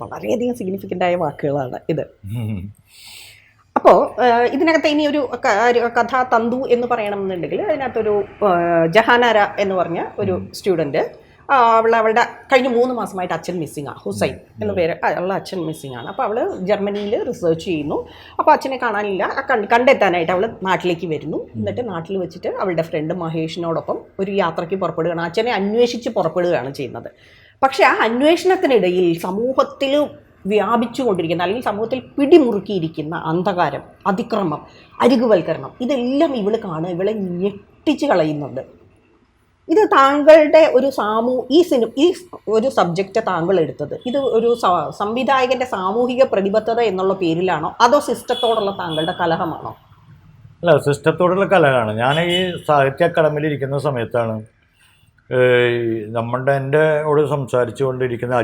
വളരെയധികം സിഗ്നിഫിക്കൻ്റ് ആയ വാക്കുകളാണ് ഇത്. അപ്പോൾ ഇതിനകത്ത് ഇനി ഒരു കഥാ തന്തു എന്ന് പറയണമെന്നുണ്ടെങ്കിൽ അതിനകത്തൊരു ജഹാനാര എന്ന് പറഞ്ഞ ഒരു സ്റ്റുഡൻറ്റ്, അവളുടെ കഴിഞ്ഞ 3 മാസമായിട്ട് അച്ഛൻ മിസ്സിംഗ് ആണ്. ഹുസൈൻ എന്ന പേര് അവളുടെ അച്ഛൻ മിസ്സിംഗ് ആണ്. അപ്പോൾ അവൾ ജർമ്മനിയിൽ റിസർച്ച് ചെയ്യുന്നു. അപ്പോൾ അച്ഛനെ കാണാനില്ല, കണ്ടെത്താനായിട്ട് അവൾ നാട്ടിലേക്ക് വരുന്നു. എന്നിട്ട് നാട്ടിൽ വെച്ചിട്ട് അവളുടെ ഫ്രണ്ട് മഹേഷിനോടൊപ്പം ഒരു യാത്രയ്ക്ക് പുറപ്പെടുകയാണ്. അച്ഛനെ അന്വേഷിച്ച് പുറപ്പെടുകയാണ് ചെയ്യുന്നത്. പക്ഷേ ആ അന്വേഷണത്തിനിടയിൽ സമൂഹത്തിൽ വ്യാപിച്ചുകൊണ്ടിരിക്കുന്ന അല്ലെങ്കിൽ സമൂഹത്തിൽ പിടിമുറുക്കിയിരിക്കുന്ന അന്ധകാരം, അതിക്രമം, അരികുവൽക്കരണം, ഇതെല്ലാം ഇവൾ കാണുക, ഇവളെ ഞെട്ടിച്ച് കളയുന്നുണ്ട്. ഇത് താങ്കളുടെ ഒരു ഈ ഒരു സബ്ജക്റ്റ് താങ്കൾ എടുത്തത് ഇത് ഒരു സംവിധായകന്റെ സാമൂഹിക പ്രതിബദ്ധത എന്നുള്ള പേരിലാണോ, അതോ സിസ്റ്റത്തോടുള്ള താങ്കളുടെ കലഹമാണോ? അല്ല, സിസ്റ്റത്തോടുള്ള കലഹമാണ്. ഞാൻ ഈ സാഹിത്യ അക്കാദമിയിൽ ഇരിക്കുന്ന സമയത്താണ് എന്നോട് സംസാരിച്ചു കൊണ്ടിരിക്കുന്ന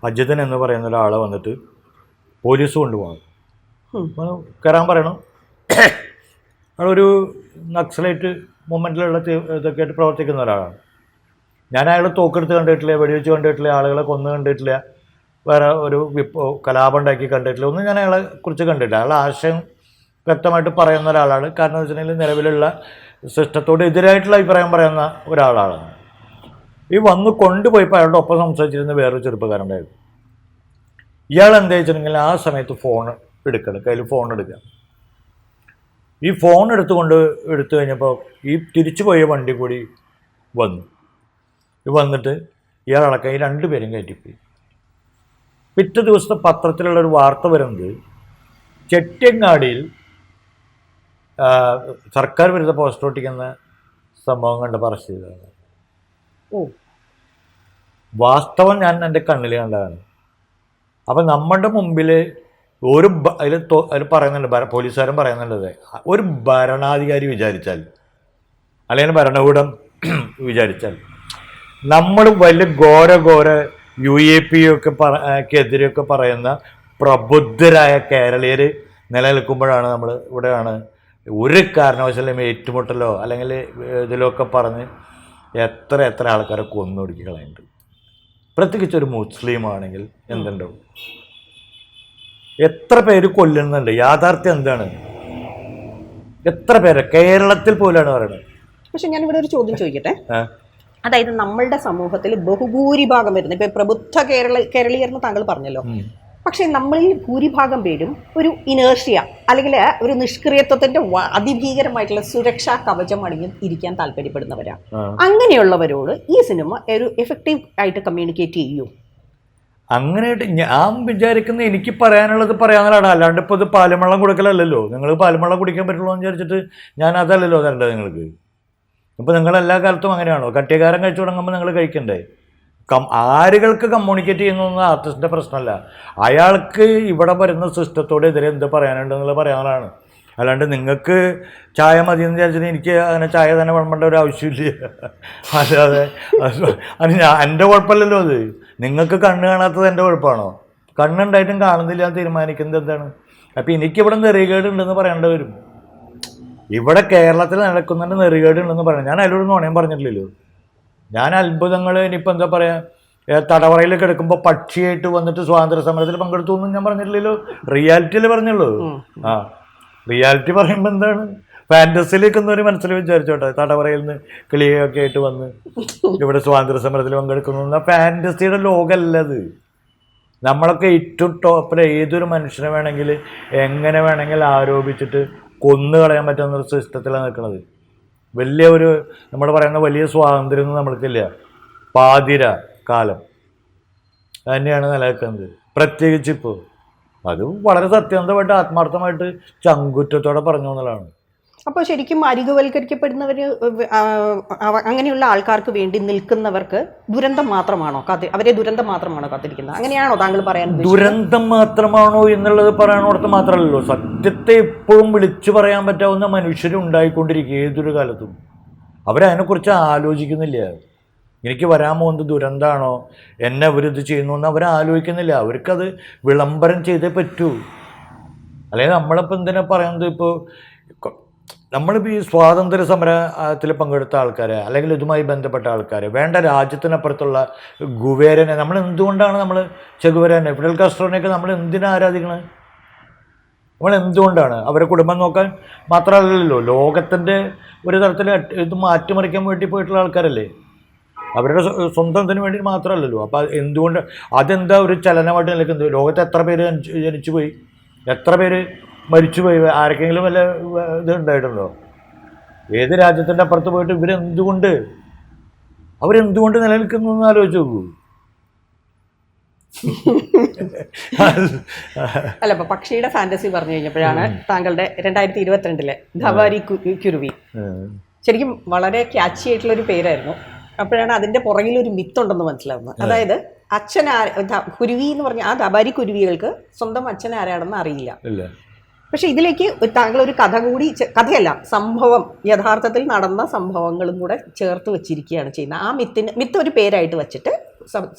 അജിതൻ എന്ന് പറയുന്ന ഒരാളെ വന്നിട്ട് പോലീസ് കൊണ്ടുപോകണം, കയറാൻ പറയണം. അയാളൊരു നക്സലൈറ്റ് മൂവ്മെൻറ്റിലുള്ള ഇതൊക്കെ ആയിട്ട് പ്രവർത്തിക്കുന്ന ഒരാളാണ്. ഞാൻ അയാൾ തോക്കെടുത്ത് കണ്ടിട്ടില്ല, വെടിവെച്ച് കണ്ടിട്ടില്ല, ആളുകളെ കൊന്ന് കണ്ടിട്ടില്ല, വേറെ ഒരു കലാപം ഉണ്ടാക്കി കണ്ടിട്ടില്ല, ഒന്നും ഞാൻ അയാളെ കുറിച്ച് കണ്ടിട്ടില്ല. അയാൾ ആശയം വ്യക്തമായിട്ട് പറയുന്ന ഒരാളാണ്. കാരണം എന്ന് വെച്ചിട്ടുണ്ടെങ്കിൽ നിലവിലുള്ള സിസ്റ്റത്തോട് എതിരായിട്ടുള്ള അഭിപ്രായം പറയുന്ന ഒരാളാണ്. ഈ വന്ന് കൊണ്ടുപോയപ്പോൾ അയാളുടെ ഒപ്പം സംസാരിച്ചിരുന്ന വേറൊരു ചെറുപ്പക്കാരുണ്ടായിരുന്നു. ഇയാൾ എന്താ വെച്ചിട്ടുണ്ടെങ്കിൽ ആ സമയത്ത് ഫോൺ എടുക്കണം, കയ്യിൽ ഫോൺ എടുക്കുക. ഈ ഫോൺ എടുത്തു കഴിഞ്ഞപ്പോൾ ഈ തിരിച്ചു പോയ വണ്ടി കൂടി വന്നിട്ട് ഇയാളടക്കം ഈ 2 പേരും കയറ്റിപ്പോയി. പിറ്റേ ദിവസത്തെ പത്രത്തിലുള്ളൊരു വാർത്ത വരുന്നത് ചെട്ടിയങ്ങാടിയിൽ സർക്കാർ വിരുദ്ധ പോസ്റ്റർ ഒട്ടിക്കുന്ന സംഭവം കണ്ട് അറസ്റ്റ് ചെയ്തതാണ്. വാസ്തവം ഞാൻ എൻ്റെ കണ്ണിൽ കണ്ടതാണ്. അപ്പം നമ്മുടെ മുമ്പിൽ അതിൽ പറയുന്നുണ്ട്, പോലീസുകാരൻ പറയുന്നുള്ളത്, ഒരു ഭരണാധികാരി വിചാരിച്ചാൽ അല്ലെങ്കിൽ ഭരണകൂടം വിചാരിച്ചാൽ നമ്മൾ വലിയ ഘോര UAP എതിരെയൊക്കെ പറയുന്ന പ്രബുദ്ധരായ കേരളീയർ നിലനിൽക്കുമ്പോഴാണ് നമ്മൾ ഇവിടെയാണ് ഒരു കാരണവശാലും ഏറ്റുമുട്ടലോ അല്ലെങ്കിൽ ഇതിലൊക്കെ പറഞ്ഞ് എത്ര ആൾക്കാരെ കൊന്നൊടുക്കി കളയുന്നുണ്ട്. പ്രത്യേകിച്ച് ഒരു മുസ്ലിം ആണെങ്കിൽ എന്തുണ്ടാവും, എത്ര പേര് കൊല്ലുന്നുണ്ട്. യാഥാർത്ഥ്യം എന്താണ്? എത്ര പേര് കേരളത്തിൽ പോലാണ് പറയുന്നത്. പക്ഷെ ഞാനിവിടെ ഒരു ചോദ്യം ചോദിക്കട്ടെ. അതായത് നമ്മളുടെ സമൂഹത്തിൽ ബഹുഭൂരിഭാഗം വരുന്നത്, ഇപ്പൊ പ്രബുദ്ധ കേരളീയർ എന്ന് താങ്കൾ പറഞ്ഞല്ലോ, പക്ഷെ നമ്മളിൽ ഭൂരിഭാഗം പേരും ഒരു ഇനേർഷ്യ അല്ലെങ്കിൽ ഒരു നിഷ്ക്രിയത്വത്തിന്റെ അതിഭീകരമായിട്ടുള്ള സുരക്ഷാ കവചം അണിഞ്ഞ് ഇരിക്കാൻ താല്പര്യപ്പെടുന്നവരാണ്. അങ്ങനെയുള്ളവരോട് ഈ സിനിമ ഒരു എഫക്റ്റീവ് ആയിട്ട് കമ്മ്യൂണിക്കേറ്റ് ചെയ്യൂ. അങ്ങനെയായിട്ട് ഞാൻ വിചാരിക്കുന്നത്, എനിക്ക് പറയാനുള്ളത് പറയാനുള്ളതാണ്. അല്ലാണ്ട് ഇപ്പോൾ ഇത് പാലുവെള്ളം കൊടുക്കലല്ലോ. നിങ്ങൾ പാലുവെള്ളം കുടിക്കാൻ പറ്റുള്ളൂ എന്ന് വിചാരിച്ചിട്ട് ഞാൻ അതല്ലല്ലോ തരേണ്ടത് നിങ്ങൾക്ക്. ഇപ്പോൾ നിങ്ങളെല്ലാ കാലത്തും അങ്ങനെയാണോ? കട്ടിയക്കാരൻ കഴിച്ചു തുടങ്ങുമ്പോൾ നിങ്ങൾ കഴിക്കണ്ടേ? ആരുകൾക്ക് കമ്മ്യൂണിക്കേറ്റ് ചെയ്യുന്നതൊന്നും ആർട്ടിസ്റ്റിൻ്റെ പ്രശ്നമല്ല. അയാൾക്ക് ഇവിടെ വരുന്ന സിസ്റ്റത്തോട് എതിരെ എന്ത് പറയാനുണ്ടെന്നുള്ളത് പറയാനുള്ളതാണ്. അല്ലാണ്ട് നിങ്ങൾക്ക് ചായ മതി എന്ന് വിചാരിച്ചിട്ട് എനിക്ക് അങ്ങനെ ചായ തന്നെ വിളമ്പേണ്ട ഒരു ആവശ്യമില്ല. അല്ലാതെ അത് എൻ്റെ കുഴപ്പമില്ലല്ലോ. അത് നിങ്ങൾക്ക് കണ്ണ് കാണാത്തത് എൻ്റെ കുഴപ്പമാണോ? കണ്ണുണ്ടായിട്ടും കാണുന്നില്ല എന്ന് തീരുമാനിക്കുന്നത് എന്താണ്? അപ്പോൾ എനിക്കിവിടെ നെറികേടുണ്ടെന്ന് പറയേണ്ടി വരും. ഇവിടെ കേരളത്തിൽ നടക്കുന്നുണ്ട് നെറികേടുണ്ടെന്ന് പറയണം. ഞാൻ അതിലൊരു നുണയും പറഞ്ഞിട്ടില്ലല്ലോ. ഞാൻ അത്ഭുതങ്ങൾ ഇനിയിപ്പോൾ എന്താ പറയുക, തടവറയിൽ കിടക്കുമ്പോൾ പക്ഷിയായിട്ട് വന്നിട്ട് സ്വാതന്ത്ര്യ സമരത്തിൽ പങ്കെടുത്തു എന്നും ഞാൻ പറഞ്ഞിട്ടില്ലല്ലോ. റിയാലിറ്റിയിൽ പറഞ്ഞുള്ളൂ. റിയാലിറ്റി പറയുമ്പോൾ എന്താണ്, ഫാൻറ്റസിയിലേക്ക് ഒന്നൊരു മനസ്സിൽ വിചാരിച്ചോട്ടെ. തടവറയിൽ നിന്ന് കിളിയൊക്കെ ആയിട്ട് വന്ന് ഇവിടെ സ്വാതന്ത്ര്യ സമരത്തിൽ പങ്കെടുക്കുന്നു. ഫാൻറ്റസിയുടെ ലോകമല്ലത്. നമ്മളൊക്കെ ഏറ്റവും ടോപ്പിൽ ഏതൊരു മനുഷ്യനെ വേണമെങ്കിൽ എങ്ങനെ വേണമെങ്കിൽ ആരോപിച്ചിട്ട് കൊന്നു കളയാൻ പറ്റുന്ന ഒരു സിസ്റ്റത്തിലാണ് നിൽക്കുന്നത്. വലിയ ഒരു നമ്മൾ പറയുന്ന വലിയ സ്വാതന്ത്ര്യമൊന്നും നമ്മൾക്കില്ല. പാതിര കാലം തന്നെയാണ് നിലനിൽക്കുന്നത്. പ്രത്യേകിച്ച് ഇപ്പോൾ അത് വളരെ സത്യസന്ധമായിട്ട് ആത്മാർത്ഥമായിട്ട് ചങ്കുറ്റത്തോടെ പറഞ്ഞു എന്നുള്ളതാണ്. അപ്പോൾ ശരിക്കും അരികുവൽക്കരിക്കപ്പെടുന്നവർ, അങ്ങനെയുള്ള ആൾക്കാർക്ക് വേണ്ടി നിൽക്കുന്നവർക്ക് ദുരന്തം മാത്രമാണോ അവരെ ദുരന്തം മാത്രമാണോ കാത്തിരിക്കുന്നത്? അങ്ങനെയാണോ താങ്കൾ പറയാൻ? ദുരന്തം മാത്രമാണോ എന്നുള്ളത് പറയാനോടത്ത് മാത്രമല്ലല്ലോ, സത്യത്തെ എപ്പോഴും വിളിച്ചു പറയാൻ പറ്റാവുന്ന മനുഷ്യരുണ്ടായിക്കൊണ്ടിരിക്കുക ഏതൊരു കാലത്തും. അവരതിനെക്കുറിച്ച് ആലോചിക്കുന്നില്ല. എനിക്ക് വരാൻ പോകുന്നത് ദുരന്തമാണോ, എന്നെ അവരിത് ചെയ്യുന്നു എന്ന് അവരാലോചിക്കുന്നില്ല. അവർക്കത് വിളംബരം ചെയ്തേ പറ്റൂ. അല്ലെങ്കിൽ നമ്മളിപ്പോൾ എന്തിനാ പറയുന്നത്, ഇപ്പോൾ നമ്മളിപ്പോൾ ഈ സ്വാതന്ത്ര്യ സമരത്തിൽ പങ്കെടുത്ത ആൾക്കാരെ അല്ലെങ്കിൽ ഇതുമായി ബന്ധപ്പെട്ട ആൾക്കാരെ വേണ്ട രാജ്യത്തിനപ്പുറത്തുള്ള ഗുവേരനെ നമ്മൾ എന്തുകൊണ്ടാണ് ചെഗുവേരനെ ഫിഡൽ കാസ്ട്രോനെയൊക്കെ നമ്മൾ എന്തിനാ ആരാധിക്കണത്? നമ്മൾ എന്തുകൊണ്ടാണ് അവരെ കുടുംബം നോക്കാൻ മാത്രമല്ലല്ലോ, ലോകത്തിൻ്റെ ഒരു തരത്തിൽ ഇത് മാറ്റിമറിക്കാൻ വേണ്ടി പോയിട്ടുള്ള ആൾക്കാരല്ലേ, അവരുടെ സ്വന്തത്തിന് വേണ്ടി മാത്രമല്ലല്ലോ. അപ്പോൾ എന്തുകൊണ്ട് അതെന്താ ഒരു ചലനമായിട്ട് നിൽക്കുന്നത്? ലോകത്ത് എത്ര പേര് ജനിച്ചു പോയി, എത്ര പേര് മരിച്ചുപോയി, ആർക്കെങ്കിലും വല്ല ഇത് ഉണ്ടായിട്ടുണ്ടോ? ഏത് രാജ്യത്തിൻ്റെ അപ്പുറത്ത് പോയിട്ട് അവരെന്തുകൊണ്ട് നിലനിൽക്കുന്നു എന്ന് ആലോചിച്ച് നോക്കൂ. അല്ല, അപ്പൊ പക്ഷിയുടെ ഫാന്റസി പറഞ്ഞു കഴിഞ്ഞപ്പോഴാണ് താങ്കളുടെ 2022 ധവാരി കുരുവി ശരിക്കും വളരെ ക്യാച്ചി ആയിട്ടുള്ള ഒരു പേരായിരുന്നു. അപ്പോഴാണ് അതിന്റെ പുറകിൽ ഒരു മിത്തുണ്ടെന്ന് മനസ്സിലാവുന്നത്. അതായത് അച്ഛൻ കുരുവി എന്ന് പറഞ്ഞ ആ ധവാരി കുരുവികൾക്ക് സ്വന്തം അച്ഛൻ ആരാണെന്ന് അറിയില്ല. പക്ഷെ ഇതിലേക്ക് താങ്കൾ ഒരു കഥ കൂടി, കഥയല്ല, സംഭവം, യഥാർത്ഥത്തിൽ നടന്ന സംഭവങ്ങളും കൂടെ ചേർത്ത് വെച്ചിരിക്കുകയാണ് ചെയ്യുന്നത്. ആ മിത്ത് ഒരു പേരായിട്ട് വെച്ചിട്ട്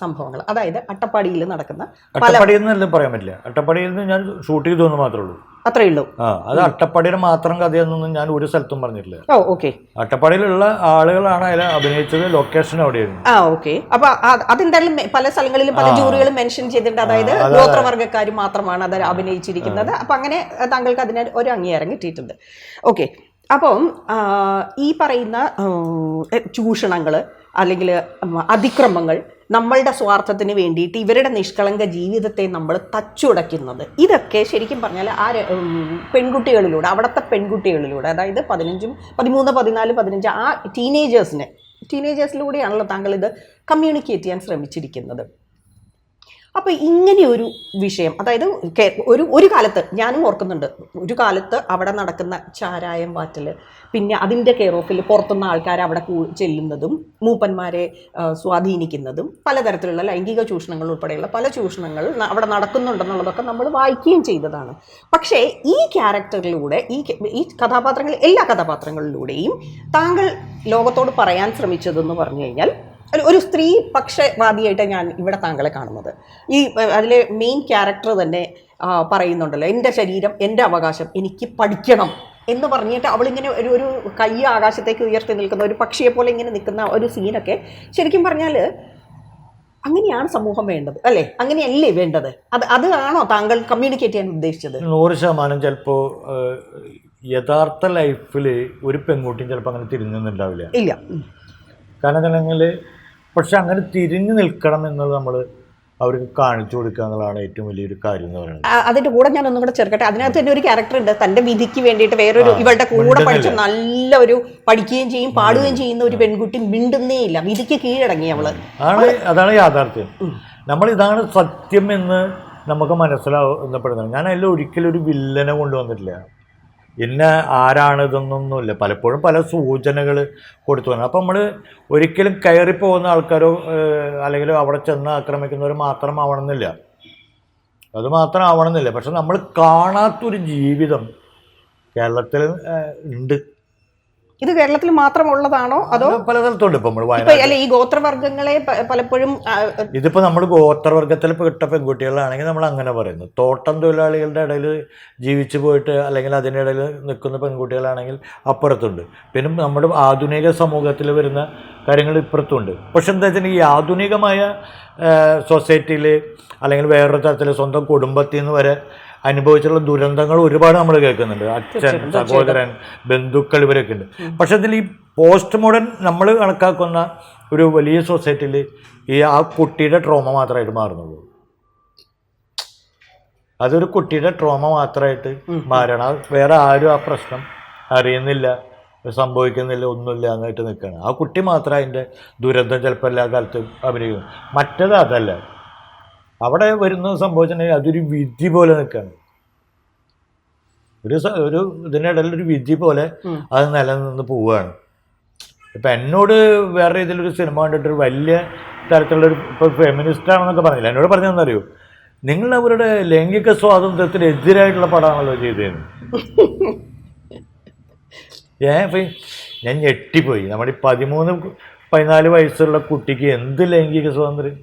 സംഭവങ്ങൾ, അതായത് അട്ടപ്പാടിയിൽ നടക്കുന്ന, അട്ടപ്പാടിയിൽ നിന്ന് പറയാൻ പറ്റില്ല, അട്ടപ്പാടിയിൽ നിന്ന് ഞാൻ ഷൂട്ട് ചെയ്തു എന്ന് മാത്രമേ ഉള്ളൂ, അത്രേ ഉള്ളൂ. അത് അട്ടപ്പാടിയുടെ മാത്രം കഥയൊന്നും ഞാൻ ഒരു സ്ഥലത്തും പറഞ്ഞിട്ടില്ല. ഓക്കെ. അട്ടപ്പാടിയിലുള്ള ആളുകളാണ് അതിൽ അഭിനയിച്ചത്, ലൊക്കേഷൻ അവിടെയായിരുന്നു. ഓക്കെ. അപ്പൊ അതെന്തായാലും പല സ്ഥലങ്ങളിലും പല ജൂറികളും മെൻഷൻ ചെയ്തിട്ടുണ്ട്. അതായത് ഗോത്രവർഗ്ഗക്കാർ മാത്രമാണ് അത് അഭിനയിച്ചിരിക്കുന്നത്. അപ്പൊ അങ്ങനെ താങ്കൾക്ക് അതിന് ഒരു അംഗീകാരം കിട്ടിയിട്ടുണ്ട്. ഓക്കെ. അപ്പം ഈ പറയുന്ന ചൂഷണങ്ങൾ അല്ലെങ്കിൽ അതിക്രമങ്ങൾ, നമ്മളുടെ സ്വാർത്ഥത്തിന് വേണ്ടിയിട്ട് ഇവരുടെ നിഷ്കളങ്ക ജീവിതത്തെ നമ്മൾ തച്ചുടയ്ക്കുന്നത്, ഇതൊക്കെ ശരിക്കും പറഞ്ഞാൽ ആ പെൺകുട്ടികളിലൂടെ, അവിടുത്തെ പെൺകുട്ടികളിലൂടെ, അതായത് 13, 14, 15 ആ ടീനേജേഴ്സിലൂടെയാണല്ലോ താങ്കൾ ഇത് കമ്മ്യൂണിക്കേറ്റ് ചെയ്യാൻ ശ്രമിച്ചിരിക്കുന്നത്. അപ്പോൾ ഇങ്ങനെയൊരു വിഷയം, അതായത് ഒരു കാലത്ത് ഞാനും ഓർക്കുന്നുണ്ട്, ഒരു കാലത്ത് അവിടെ നടക്കുന്ന ചാരായം വാറ്റൽ, പിന്നെ അതിൻ്റെ കെയർ ഓഫിൽ പുറത്തുനിന്ന് ആൾക്കാർ അവിടെ ചെല്ലുന്നതും മൂപ്പന്മാരെ സ്വാധീനിക്കുന്നതും പലതരത്തിലുള്ള ലൈംഗിക ചൂഷണങ്ങൾ ഉൾപ്പെടെയുള്ള പല ചൂഷണങ്ങൾ അവിടെ നടക്കുന്നുണ്ടെന്നുള്ളതൊക്കെ നമ്മൾ വായിക്കുകയും ചെയ്തതാണ്. പക്ഷേ ഈ ക്യാരക്ടറിലൂടെ, ഈ കഥാപാത്രങ്ങൾ, എല്ലാ കഥാപാത്രങ്ങളിലൂടെയും താങ്കൾ ലോകത്തോട് പറയാൻ ശ്രമിച്ചതെന്ന് പറഞ്ഞു കഴിഞ്ഞാൽ, ഒരു സ്ത്രീ പക്ഷവാദിയായിട്ട് ഞാൻ ഇവിടെ താങ്കളെ കാണുന്നത്. ഈ അതിലെ മെയിൻ ക്യാരക്ടർ തന്നെ പറയുന്നുണ്ടല്ലോ, എൻ്റെ ശരീരം, എൻ്റെ അവകാശം, എനിക്ക് പഠിക്കണം എന്ന് പറഞ്ഞിട്ട് അവളിങ്ങനെ ഒരു കൈ ആകാശത്തേക്ക് ഉയർത്തി നിൽക്കുന്ന ഒരു പക്ഷിയെ പോലെ ഇങ്ങനെ നിൽക്കുന്ന ഒരു സീനൊക്കെ ശരിക്കും പറഞ്ഞാൽ അങ്ങനെയാണ് സമൂഹം വേണ്ടത്, അല്ലേ? അങ്ങനെയല്ലേ വേണ്ടത്? അതാണോ താങ്കൾ കമ്മ്യൂണിക്കേറ്റ് ചെയ്യാൻ ഉദ്ദേശിച്ചത്? 100% ചിലപ്പോൾ യഥാർത്ഥ ലൈഫിൽ ഒരു പെൺകുട്ടിയും ചിലപ്പോൾ അങ്ങനെ തിരിഞ്ഞൊന്നുണ്ടാവില്ല. ഇല്ല. കാരണം എന്താണെങ്കിൽ, പക്ഷെ അങ്ങനെ തിരിഞ്ഞു നിൽക്കണം എന്നത് നമ്മൾ അവർക്ക് കാണിച്ചു കൊടുക്കുക എന്നുള്ളതാണ് ഏറ്റവും വലിയൊരു കാര്യം എന്ന് പറയുന്നത്. അതിന്റെ കൂടെ ഞാൻ ഒന്നും കൂടെ ചേർക്കട്ടെ, അതിനകത്ത് തന്നെ ഒരു ക്യാരക്ടർ ഉണ്ട്, തന്റെ വിധിക്ക് വേണ്ടിയിട്ട് വേറൊരു ഇവളുടെ കൂടെ പഠിച്ച നല്ല ഒരു പഠിക്കുകയും ചെയ്യും പാടുകയും ചെയ്യുന്ന ഒരു പെൺകുട്ടി മിണ്ടുന്നേ ഇല്ല, വിധിക്ക് കീഴടങ്ങി അവള്. അതാണ് യാഥാർത്ഥ്യം. ഇതാണ് സത്യം എന്ന് നമുക്ക് മനസ്സിലാവുന്നപ്പെടുന്നത്. ഞാൻ അതിൽ ഒരിക്കലും ഒരു വില്ലനെ കൊണ്ടുവന്നിട്ടില്ല, ഇന്ന ആരാണിതൊന്നൊന്നുമില്ല. പലപ്പോഴും പല സൂചനകൾ കൊടുത്തു വന്നു. അപ്പം നമ്മൾ ഒരിക്കലും കയറിപ്പോകുന്ന ആൾക്കാരോ അല്ലെങ്കിൽ അവിടെ ചെന്ന് ആക്രമിക്കുന്നവർ മാത്രം ആവണമെന്നില്ല, അത് മാത്രം ആവണമെന്നില്ല. പക്ഷെ നമ്മൾ കാണാത്തൊരു ജീവിതം കേരളത്തിൽ ഉണ്ട്. ഇത് കേരളത്തിൽ മാത്രമുള്ളതാണോ അതോ പല സ്ഥലത്തുണ്ട്? ഇപ്പം അല്ല, ഈ ഗോത്രവർഗ്ഗങ്ങളെ പലപ്പോഴും ഇതിപ്പോൾ നമ്മൾ ഗോത്രവർഗ്ഗത്തിൽ പെട്ട പെൺകുട്ടികളാണെങ്കിൽ നമ്മൾ അങ്ങനെ പറയുന്നു. തോട്ടം തൊഴിലാളികളുടെ ഇടയിൽ ജീവിച്ചു പോയിട്ട് അല്ലെങ്കിൽ അതിൻ്റെ ഇടയിൽ നിൽക്കുന്ന പെൺകുട്ടികളാണെങ്കിൽ അപ്പുറത്തുണ്ട്. പിന്നെ നമ്മുടെ ആധുനിക സമൂഹത്തിൽ വരുന്ന കാര്യങ്ങൾ ഇപ്പുറത്തുണ്ട്. പക്ഷെ എന്താ വെച്ചാൽ ഈ ആധുനികമായ സൊസൈറ്റിയിൽ അല്ലെങ്കിൽ വേറൊരു തരത്തിൽ സ്വന്തം കുടുംബത്തിൽ നിന്ന് വരെ അനുഭവിച്ചുള്ള ദുരന്തങ്ങൾ ഒരുപാട് നമ്മൾ കേൾക്കുന്നുണ്ട്. അച്ഛൻ, സഹോദരൻ, ബന്ധുക്കൾ, ഇവരൊക്കെ ഉണ്ട്. പക്ഷെ അതിൽ ഈ പോസ്റ്റ് മോഡേൺ നമ്മൾ കണക്കാക്കുന്ന ഒരു വലിയ സൊസൈറ്റിയിൽ ആ കുട്ടിയുടെ ട്രോമ മാത്രമായിട്ട് മാറുന്നുള്ളൂ. അതൊരു കുട്ടിയുടെ ട്രോമ മാത്രമായിട്ട് മാറണം. വേറെ ആരും ആ പ്രശ്നം അറിയുന്നില്ല, സംഭവിക്കുന്നില്ല, ഒന്നുമില്ല, അങ്ങായിട്ട് നിൽക്കുകയാണ്. ആ കുട്ടി മാത്രം അതിൻ്റെ ദുരന്തം ചിലപ്പോൾ എല്ലാ കാലത്തും അഭിനയിക്കും. മറ്റത് അതല്ല, അവിടെ വരുന്നത് സംഭവിച്ചിട്ടുണ്ടെങ്കിൽ അതൊരു വിധി പോലെ നിൽക്കുകയാണ്. ഒരു ഇതിനിടയിൽ ഒരു വിധി പോലെ അത് നിലനിന്ന് പോവുകയാണ്. ഇപ്പം എന്നോട് വേറെ രീതിയിലൊരു സിനിമ കണ്ടിട്ടൊരു വലിയ തരത്തിലുള്ളൊരു, ഇപ്പോൾ ഫെമിനിസ്റ്റാണെന്നൊക്കെ പറഞ്ഞില്ല, എന്നോട് പറഞ്ഞതെന്നറിയോ, നിങ്ങൾ അവരുടെ ലൈംഗിക സ്വാതന്ത്ര്യത്തിന് എതിരായിട്ടുള്ള പടമാണല്ലോ ചെയ്തതെന്ന്. ഞാൻ ഞെട്ടിപ്പോയി. നമ്മുടെ ഈ 13-14 വയസ്സുള്ള കുട്ടിക്ക് എന്ത് ലൈംഗിക സ്വാതന്ത്ര്യം?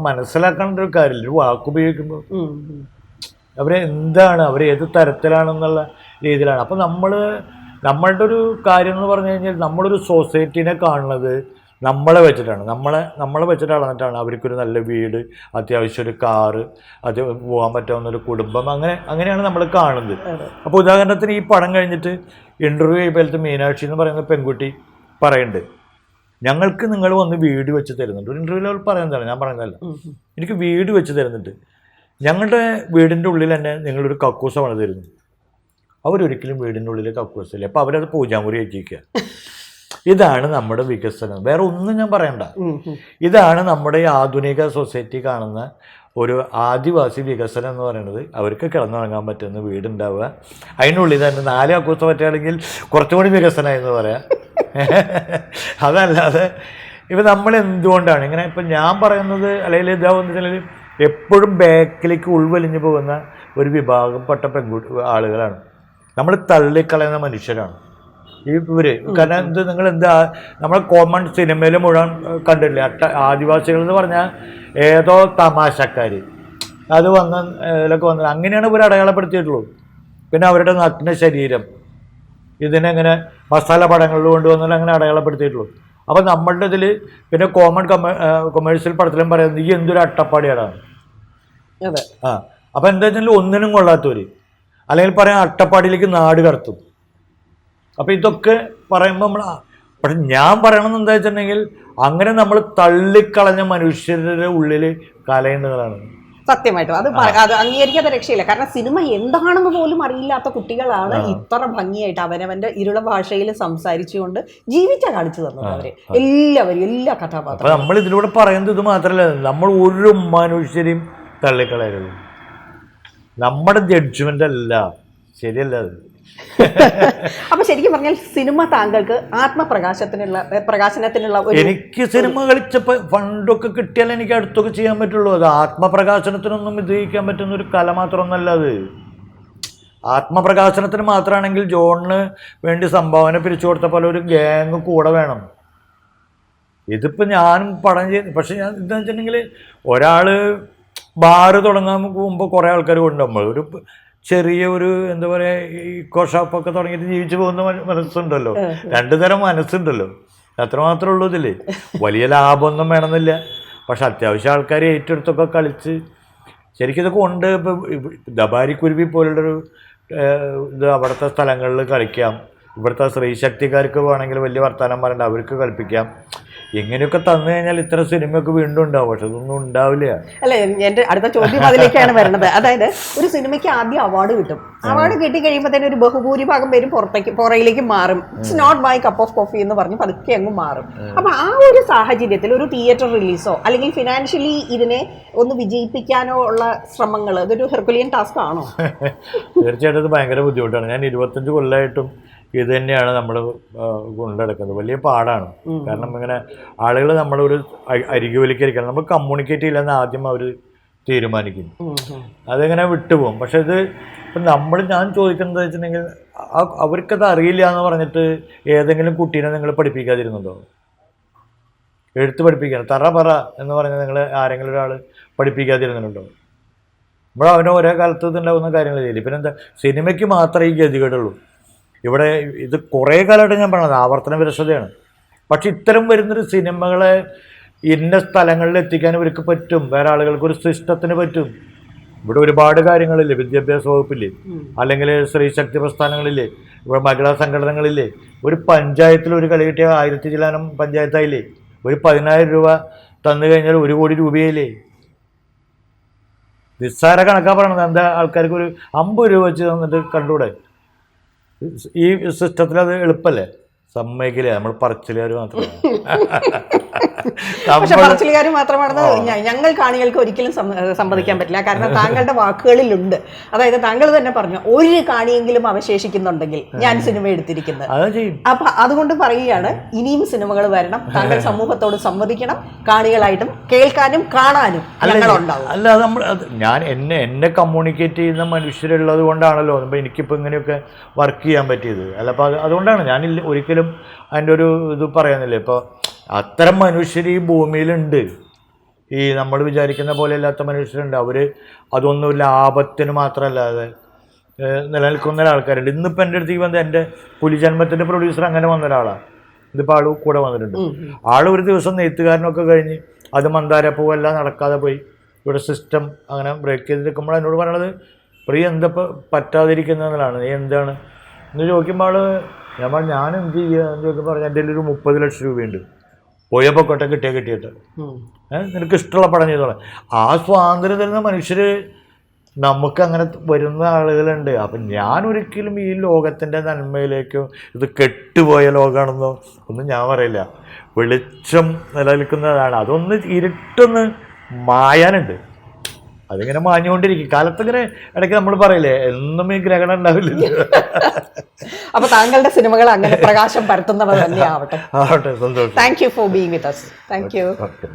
മനസ്സിലാക്കേണ്ട ഒരു കാര്യമില്ല. ഒരു വാക്കുപയോഗിക്കുമ്പോൾ അവരെ എന്താണ്, അവരേത് തരത്തിലാണെന്നുള്ള രീതിയിലാണ്. അപ്പം നമ്മളുടെ ഒരു കാര്യം എന്ന് പറഞ്ഞു കഴിഞ്ഞാൽ, നമ്മളൊരു സൊസൈറ്റീനെ കാണുന്നത് നമ്മളെ വെച്ചിട്ടാണ്, നമ്മളെ വെച്ചിട്ട് അളന്നിട്ടാണ് അവർക്കൊരു നല്ല വീട്, അത്യാവശ്യം ഒരു കാറ്, അത് പോകാൻ പറ്റാവുന്ന ഒരു കുടുംബം, അങ്ങനെയാണ് നമ്മൾ കാണുന്നത്. അപ്പോൾ ഉദാഹരണത്തിന് ഈ പടം കഴിഞ്ഞിട്ട് ഇൻ്റർവ്യൂ ചെയ്യുമ്പോഴത്തെ മീനാക്ഷി എന്ന് പറയുന്ന പെൺകുട്ടി പറയുന്നുണ്ട്, ഞങ്ങൾക്ക് നിങ്ങൾ വന്ന് വീട് വെച്ച് തരുന്നുണ്ട്. ഒരു ഇൻ്റർവ്യൂവിൽ അവൾ പറയുന്നതാണ്, ഞാൻ പറയുന്നതല്ല. എനിക്ക് വീട് വെച്ച് തരുന്നുണ്ട്, ഞങ്ങളുടെ വീടിൻ്റെ ഉള്ളിൽ തന്നെ നിങ്ങളൊരു കക്കൂസമാണ് തരുന്നത്. അവരൊരിക്കലും വീടിൻ്റെ ഉള്ളിൽ കക്കൂസില്ല. അപ്പോൾ അവരത് പൂജാമുറി വെച്ചിരിക്കുക. ഇതാണ് നമ്മുടെ വികസനം, വേറെ ഒന്നും ഞാൻ പറയണ്ട. ഇതാണ് നമ്മുടെ ഈ ആധുനിക സൊസൈറ്റി കാണുന്ന ഒരു ആദിവാസി വികസനം എന്ന് പറയുന്നത്. അവർക്ക് കിടന്നുറങ്ങാൻ പറ്റുന്ന വീടുണ്ടാവുക, അതിനുള്ളിൽ തന്നെ 4 കക്കൂസ പറ്റുകയാണെങ്കിൽ കുറച്ചും കൂടി വികസനമായി എന്ന് പറയാം. അതല്ലാതെ ഇപ്പം നമ്മൾ എന്തുകൊണ്ടാണ് ഇങ്ങനെ, ഇപ്പം ഞാൻ പറയുന്നത് അല്ലെങ്കിൽ ഇതാവുന്നതിൽ എപ്പോഴും ബാക്കിലേക്ക് ഉൾവലിഞ്ഞു പോകുന്ന ഒരു വിഭാഗപ്പെട്ട ആളുകളാണ്, നമ്മൾ തള്ളിക്കളയുന്ന മനുഷ്യരാണ് ഇവർ. കാരണം നിങ്ങൾ എന്താ, നമ്മൾ കോമൺ സിനിമയിൽ മുഴുവൻ കണ്ടില്ലേ, ആദിവാസികൾ എന്ന് പറഞ്ഞാൽ ഏതോ തമാശക്കാർ അത് ഇതിലൊക്കെ വന്നത്, അങ്ങനെയാണ് ഇവർ അടയാളപ്പെടുത്തിയിട്ടുള്ളൂ. പിന്നെ അവരുടെ നഗ്ന ശരീരം ഇതിനെങ്ങനെ മസാല പടങ്ങളിൽ കൊണ്ടുവന്നാൽ അങ്ങനെ അടയാളപ്പെടുത്തിയിട്ടുള്ളൂ. അപ്പോൾ നമ്മളുടെ ഇതിൽ പിന്നെ കൊമേഴ്സ്യൽ പടത്തിലും പറയുന്നത് ഈ എന്തൊരു അട്ടപ്പാടിയാണ്. അപ്പോൾ എന്താ വെച്ചാൽ ഒന്നിനും കൊള്ളാത്തവർ, അല്ലെങ്കിൽ പറയാം അട്ടപ്പാടിയിലേക്ക് നാട് കടത്തും. അപ്പോൾ ഇതൊക്കെ പറയുമ്പോൾ പക്ഷെ ഞാൻ പറയണമെന്ന് എന്താ വെച്ചിട്ടുണ്ടെങ്കിൽ, അങ്ങനെ നമ്മൾ തള്ളിക്കളഞ്ഞ മനുഷ്യരുടെ ഉള്ളിൽ കലയുന്നതാണ്. സത്യമായിട്ടും അത് അംഗീകരിക്കാത്ത രക്ഷയില്ല. കാരണം സിനിമ എന്താണെന്ന് പോലും അറിയില്ലാത്ത കുട്ടികളാണ് ഇത്ര ഭംഗിയായിട്ട് അവനവന്റെ ഇരുള ഭാഷയിൽ സംസാരിച്ചുകൊണ്ട് ജീവിച്ച കാണിച്ചു തന്നത് അവര് എല്ലാവരും, എല്ലാ കഥാപാത്രം. നമ്മൾ ഇതിലൂടെ പറയുന്നത് ഇത് മാത്രമല്ല, നമ്മൾ ഒരു മനുഷ്യരെയും തള്ളിക്കളയരുത്. നമ്മുടെ ജഡ്ജ്മെന്റ് അല്ല, ശരിയല്ല അത്. അപ്പൊ ശരിക്കും പറഞ്ഞാൽ സിനിമ താങ്കൾക്ക് പ്രകാശനത്തിനുള്ള എനിക്ക് സിനിമ കളിച്ചപ്പോ ഫണ്ടൊക്കെ കിട്ടിയാൽ എനിക്ക് അടുത്തൊക്കെ ചെയ്യാൻ പറ്റുള്ളൂ. അത് ആത്മപ്രകാശനത്തിനൊന്നും വിജയിക്കാൻ പറ്റുന്ന ഒരു കല മാത്രമൊന്നല്ല അത്. ആത്മപ്രകാശനത്തിന് മാത്രമാണെങ്കിൽ ജോണിന് വേണ്ടി സംഭാവന പിരിച്ചു കൊടുത്ത പോലെ ഒരു ഗ്യാങ് കൂടെ വേണം. ഇതിപ്പോൾ ഞാനും പടം ചെയ്ത്, പക്ഷെ ഞാൻ എന്താ വെച്ചിട്ടുണ്ടെങ്കിൽ ഒരാൾ ബാറ് തുടങ്ങാൻ പോകുമ്പോൾ കുറേ ആൾക്കാർ കൊണ്ടുപോകുമ്പോൾ ഒരു ചെറിയ ഒരു എന്താ പറയുക ഇക്കോ ഷോപ്പൊക്കെ തുടങ്ങിയിട്ട് ജീവിച്ചു പോകുന്ന മനസ്സുണ്ടല്ലോ, 2 തരം മനസ്സുണ്ടല്ലോ, അത്രമാത്രമേ ഉള്ളൂ ഇതിൽ. വലിയ ലാഭമൊന്നും വേണമെന്നില്ല, പക്ഷെ അത്യാവശ്യം ആൾക്കാർ ഏറ്റെടുത്തൊക്കെ കളിച്ച് ശരിക്കും ഇതൊക്കെ ഉണ്ട്. ഇപ്പോൾ ദബാരിക്കുരുവി പോലുള്ളൊരു ഇത് അവിടുത്തെ സ്ഥലങ്ങളിൽ കളിക്കാം, ഇവിടുത്തെ സ്ത്രീശക്തിക്കാർക്ക് വേണമെങ്കിൽ വലിയ വർത്തമാനം പറയണ്ട, അവർക്ക് കളിപ്പിക്കാം. എങ്ങനെയൊക്കെ തന്നു കഴിഞ്ഞാൽ ഇത്ര സിനിമയൊക്കെ വീണ്ടും ഉണ്ടാവും, പക്ഷെ അതൊന്നും ഉണ്ടാവില്ല. അല്ലെ, എന്റെ അടുത്ത ചോദ്യം അതിലേക്കാണ് വരുന്നത്. അതായത് ഒരു സിനിമയ്ക്ക് ആദ്യം അവാർഡ് കിട്ടും, അവാർഡ് കിട്ടി കഴിയുമ്പോൾ തന്നെ ഒരു ബഹുഭൂരിഭാഗം പേരും പുറയിലേക്ക് മാറും. It's not my cup of coffee എന്ന് പറഞ്ഞ് പതുക്കെ അങ്ങ് മാറും. അപ്പൊ ആ ഒരു സാഹചര്യത്തിൽ ഒരു തിയേറ്റർ റിലീസോ അല്ലെങ്കിൽ ഫിനാൻഷ്യലി ഇതിനെ ഒന്ന് വിജയിപ്പിക്കാനോ ഉള്ള ശ്രമങ്ങൾ, അതൊരു ഹെർക്കുലിയൻ ടാസ്ക് ആണോ? തീർച്ചയായിട്ടും അത് ഭയങ്കര ബുദ്ധിമുട്ടാണ്. ഞാൻ 25 കൊല്ലമായിട്ടും ഇത് തന്നെയാണ് നമ്മൾ കൊണ്ടെടുക്കുന്നത്. വലിയ പാടാണ്. കാരണം ഇങ്ങനെ ആളുകൾ നമ്മളൊരു അരികുവലിക്കരിക്കണം, നമ്മൾ കമ്മ്യൂണിക്കേറ്റ് ചെയ്യില്ലെന്ന് ആദ്യം അവർ തീരുമാനിക്കും, അതെങ്ങനെ വിട്ടുപോകും. പക്ഷെ ഇത് ഇപ്പം ഞാൻ ചോദിക്കുന്നത് വെച്ചിട്ടുണ്ടെങ്കിൽ അവർക്കത് അറിയില്ല എന്ന് പറഞ്ഞിട്ട് ഏതെങ്കിലും കുട്ടീനെ നിങ്ങൾ പഠിപ്പിക്കാതിരുന്നുണ്ടോ? എഴുത്ത് പഠിപ്പിക്കണം, തറ പറ എന്ന് പറഞ്ഞാൽ നിങ്ങൾ ആരെങ്കിലും ഒരാൾ പഠിപ്പിക്കാതിരുന്നുണ്ടോ? നമ്മൾ അവനെ ഒരേ കാലത്ത് ഇതുണ്ടാകുന്ന കാര്യങ്ങൾ ചെയ്യില്ല. പിന്നെ എന്താ, സിനിമയ്ക്ക് മാത്രമേ ഈ ഗതികേടുള്ളൂ. ഇവിടെ ഇത് കുറേ കാലമായിട്ട് ഞാൻ പറഞ്ഞത് ആവർത്തന വിരസതയാണ്. പക്ഷെ ഇത്തരം വരുന്നൊരു സിനിമകളെ ഇന്ന സ്ഥലങ്ങളിൽ എത്തിക്കാൻ ഇവർക്ക് പറ്റും, വേറെ ആളുകൾക്ക് ഒരു സിസ്റ്റത്തിന് പറ്റും. ഇവിടെ ഒരുപാട് കാര്യങ്ങളില്ലേ, വിദ്യാഭ്യാസ വകുപ്പില്ലേ, അല്ലെങ്കിൽ സ്ത്രീശക്തി പ്രസ്ഥാനങ്ങളില്ലേ, ഇവിടെ മഹിളാ സംഘടനകളില്ലേ. ഒരു പഞ്ചായത്തിൽ ഒരു കളി കിട്ടിയ 1000 ചില്ലാനം പഞ്ചായത്തായില്ലേ, ഒരു 10,000 രൂപ തന്നു കഴിഞ്ഞാൽ 1 കോടി രൂപയായില്ലേ. നിസ്സാര കണക്കാ പറയണത്. എന്താ ആൾക്കാർക്ക് ഒരു 50 രൂപ വെച്ച് തന്നിട്ട് കണ്ടുകൂടെ? ഈ സിസ്റ്റത്തിൽ അത് എളുപ്പമല്ലേ? സമ്മതിക്കില്ല, നമ്മൾ പറച്ചിലുകാർ മാത്രമാണ്. പക്ഷെ പറച്ചിലുകാർ മാത്രമാണെന്ന് ഞങ്ങൾ കാണികൾക്ക് ഒരിക്കലും സമ്മതിക്കാൻ പറ്റില്ല. കാരണം താങ്കളുടെ വാക്കുകളിലുണ്ട്. അതായത് താങ്കൾ തന്നെ പറഞ്ഞു, ഒരു കാണിയെങ്കിലും അവശേഷിക്കുന്നുണ്ടെങ്കിൽ ഞാൻ സിനിമ എടുത്തിരിക്കുന്നത്. അപ്പൊ അതുകൊണ്ട് പറയുകയാണ്, ഇനിയും സിനിമകൾ വരണം, താങ്കൾ സമൂഹത്തോട് സംവദിക്കണം, കാണികളായിട്ടും കേൾക്കാനും കാണാനും ഞങ്ങളുണ്ടാവും. അല്ല, നമ്മൾ എന്നെ കമ്മ്യൂണിക്കേറ്റ് ചെയ്യുന്ന മനുഷ്യരുള്ളത് കൊണ്ടാണല്ലോ ഇപ്പം എനിക്കിപ്പോൾ ഇങ്ങനെയൊക്കെ വർക്ക് ചെയ്യാൻ പറ്റിയത്. അല്ല, അപ്പോൾ അതുകൊണ്ടാണ് ഞാൻ ഒരിക്കലും അതിൻ്റെ ഒരു ഇത് പറയുന്നില്ല. ഇപ്പോൾ അത്തരം മനുഷ്യർ ഈ ഭൂമിയിലുണ്ട്. ഈ നമ്മൾ വിചാരിക്കുന്ന പോലെ അല്ലാത്ത മനുഷ്യരുണ്ട്. അവർ അതൊന്നും ലാഭത്തിന് മാത്രമല്ലാതെ നിലനിൽക്കുന്ന ഒരാൾക്കാരുണ്ട്. ഇന്നിപ്പോൾ എൻ്റെ അടുത്തേക്ക് വന്ന് എൻ്റെ പുലിജന്മത്തിൻ്റെ പ്രൊഡ്യൂസർ അങ്ങനെ വന്ന ഒരാളാണ്. ഇതിപ്പോൾ ആള് കൂടെ വന്നിട്ടുണ്ട്. ആള് ഒരു ദിവസം നെയ്ത്തുകാരനൊക്കെ കഴിഞ്ഞ് അത് മന്ദാര പൂവെല്ലാം നടക്കാതെ പോയി ഇവിടെ സിസ്റ്റം അങ്ങനെ ബ്രേക്ക് ചെയ്ത് നിൽക്കുമ്പോൾ എന്നോട് പറയണത് പ്രിയ എന്താ ഇപ്പോൾ പറ്റാതിരിക്കുന്നതിലാണ്, നീ എന്താണ് എന്ന് ചോദിക്കുമ്പോൾ ആള് ഞാൻ പറഞ്ഞു ഞാൻ എന്ത് ചെയ്യുക എന്ന് ചോദിക്കുമ്പോൾ പറഞ്ഞു എൻ്റെ ഒരു 30 ലക്ഷം രൂപയുണ്ട്, പോയപ്പോൾ കൊട്ടെ കിട്ടിയിട്ട് നിനക്ക് ഇഷ്ടമുള്ള പടം ചെയ്തോളാം. ആ സ്വാതന്ത്ര്യം തരുന്ന മനുഷ്യർ നമുക്കങ്ങനെ വരുന്ന ആളുകളുണ്ട്. അപ്പം ഞാൻ ഒരിക്കലും ഈ ലോകത്തിൻ്റെ നന്മയിലേക്കോ ഇത് കെട്ടുപോയ ലോകമാണെന്നോ ഒന്നും ഞാൻ പറയില്ല. വെളിച്ചം നിലനിൽക്കുന്നതാണ്. അതൊന്ന് ഇരുട്ടൊന്ന് മായാനുണ്ട്, അതിങ്ങനെ മാഞ്ഞുകൊണ്ടിരിക്കും. കാലത്തിങ്ങനെ ഇടയ്ക്ക് നമ്മൾ പറയില്ലേ എന്നും ഈ ഗ്രഹണം ഉണ്ടാവില്ല. അപ്പൊ താങ്കളുടെ സിനിമകൾ അങ്ങനെ പ്രകാശം പരത്തുന്നവ തന്നെ ആവട്ടെ. ആവട്ടെ, സന്തോഷം. Thank you for being with us. Thank you. Okay.